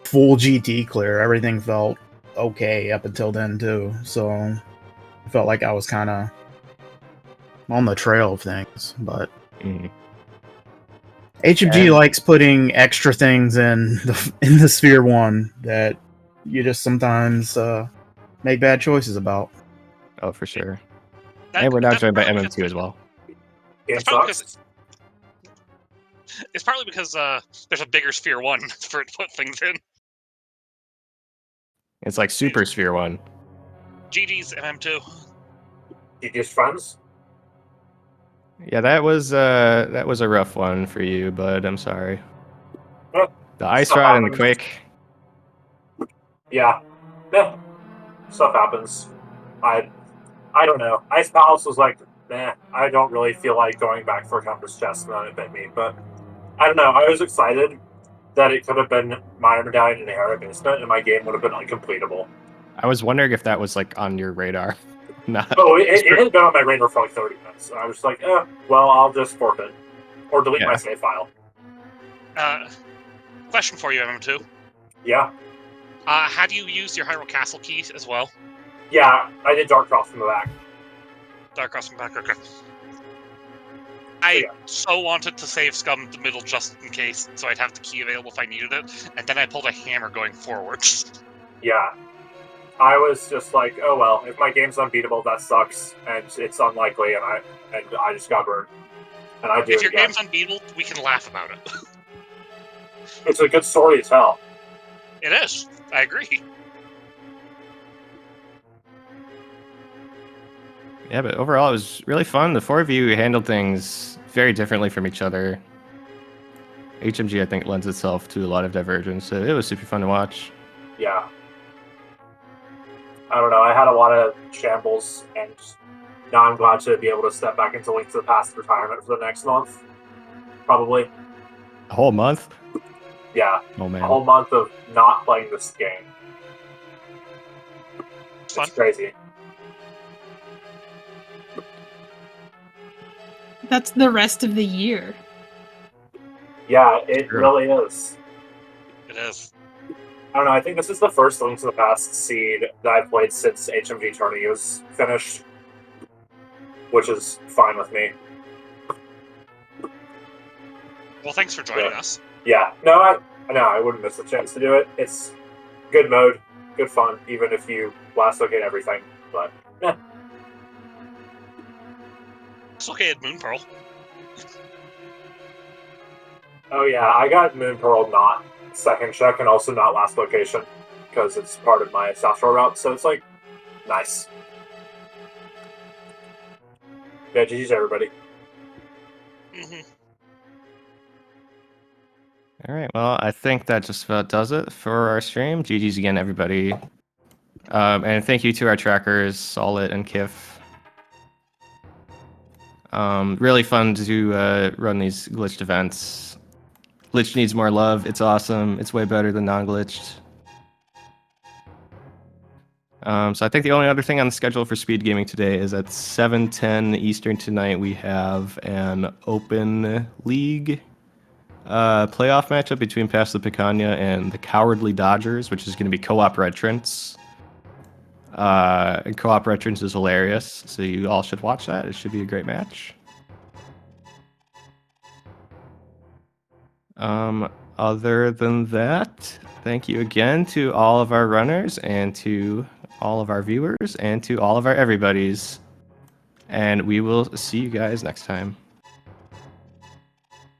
full GT clear, everything felt okay up until then, too. So, I felt like I was kind of on the trail of things, but... HMG likes putting extra things in the Sphere 1 that you just sometimes make bad choices about. oh, for sure. And we're now joined by MM2 as well. It's partly because there's a bigger Sphere 1 for it to put things in. It's like Super Sphere 1. GG's MM2. You just friends? Yeah, that was a rough one for you, bud. I'm sorry. Well, The ice stuff rod and the happens. Quake. Yeah. Stuff happens. I don't know. Ice Palace was like, I don't really feel like going back for Compass Chest, and then it bit me. But I don't know. I was excited that it could have been Minor Medallion and Hera Basement, and my game would have been uncompletable. I was wondering if that was like on your radar. Not. Oh, it had been on my radar for like 30 minutes. And I was like, well, I'll just forfeit. Or delete my save file. Question for you, MM2. Yeah. Have you used your Hyrule Castle keys as well? Yeah, I did Dark Cross from the back. Dark Cross from back, okay. I so wanted to save Scum the middle just in case, so I'd have the key available if I needed it, and then I pulled a hammer going forwards. Yeah. I was just like, oh well, if my game's unbeatable, that sucks, and it's unlikely, and I just got burned. And I do If it your again. game's unbeatable, we can laugh about it. It's a good story to tell. It is. I agree. Yeah, but overall, it was really fun. The four of you handled things very differently from each other. HMG, I think, lends itself to a lot of divergence, so it was super fun to watch. Yeah. I don't know. I had a lot of shambles, and now I'm glad to be able to step back into Link to the Past retirement for the next month. Probably. A whole month? Yeah. Oh, A man. whole month of not playing this game. It's fun. It's crazy. That's the rest of the year. Yeah, it True. really is. It is. I don't know. I think this is the first Link to the Past seed that I've played since HMG Tourney was finished, which is fine with me. Well, thanks for joining Yeah. us. Yeah, no, I wouldn't miss a chance to do it. It's good mode, good fun, even if you last locate everything. But yeah, It's okay at Moon Pearl. oh yeah, I got Moon Pearl not second check and also not last location because it's part of my South Shore route. So it's like nice. Yeah, GG's everybody. Mm-hmm. All right, well, I think that just about does it for our stream. GG's again, everybody. And thank you to our trackers, Solid and Kif. Really fun to run these glitched events. Glitch needs more love. It's awesome. It's way better than non-glitched. So I think the only other thing on the schedule for speed gaming today is at 7:10 Eastern tonight. We have an open league playoff matchup between Pass the Picanha and the Cowardly Dodgers, which is going to be co-op entrance. And co-op entrance is hilarious, so you all should watch that. It should be a great match. Other than that, thank you again to all of our runners and to all of our viewers and to all of our everybody's. And we will see you guys next time.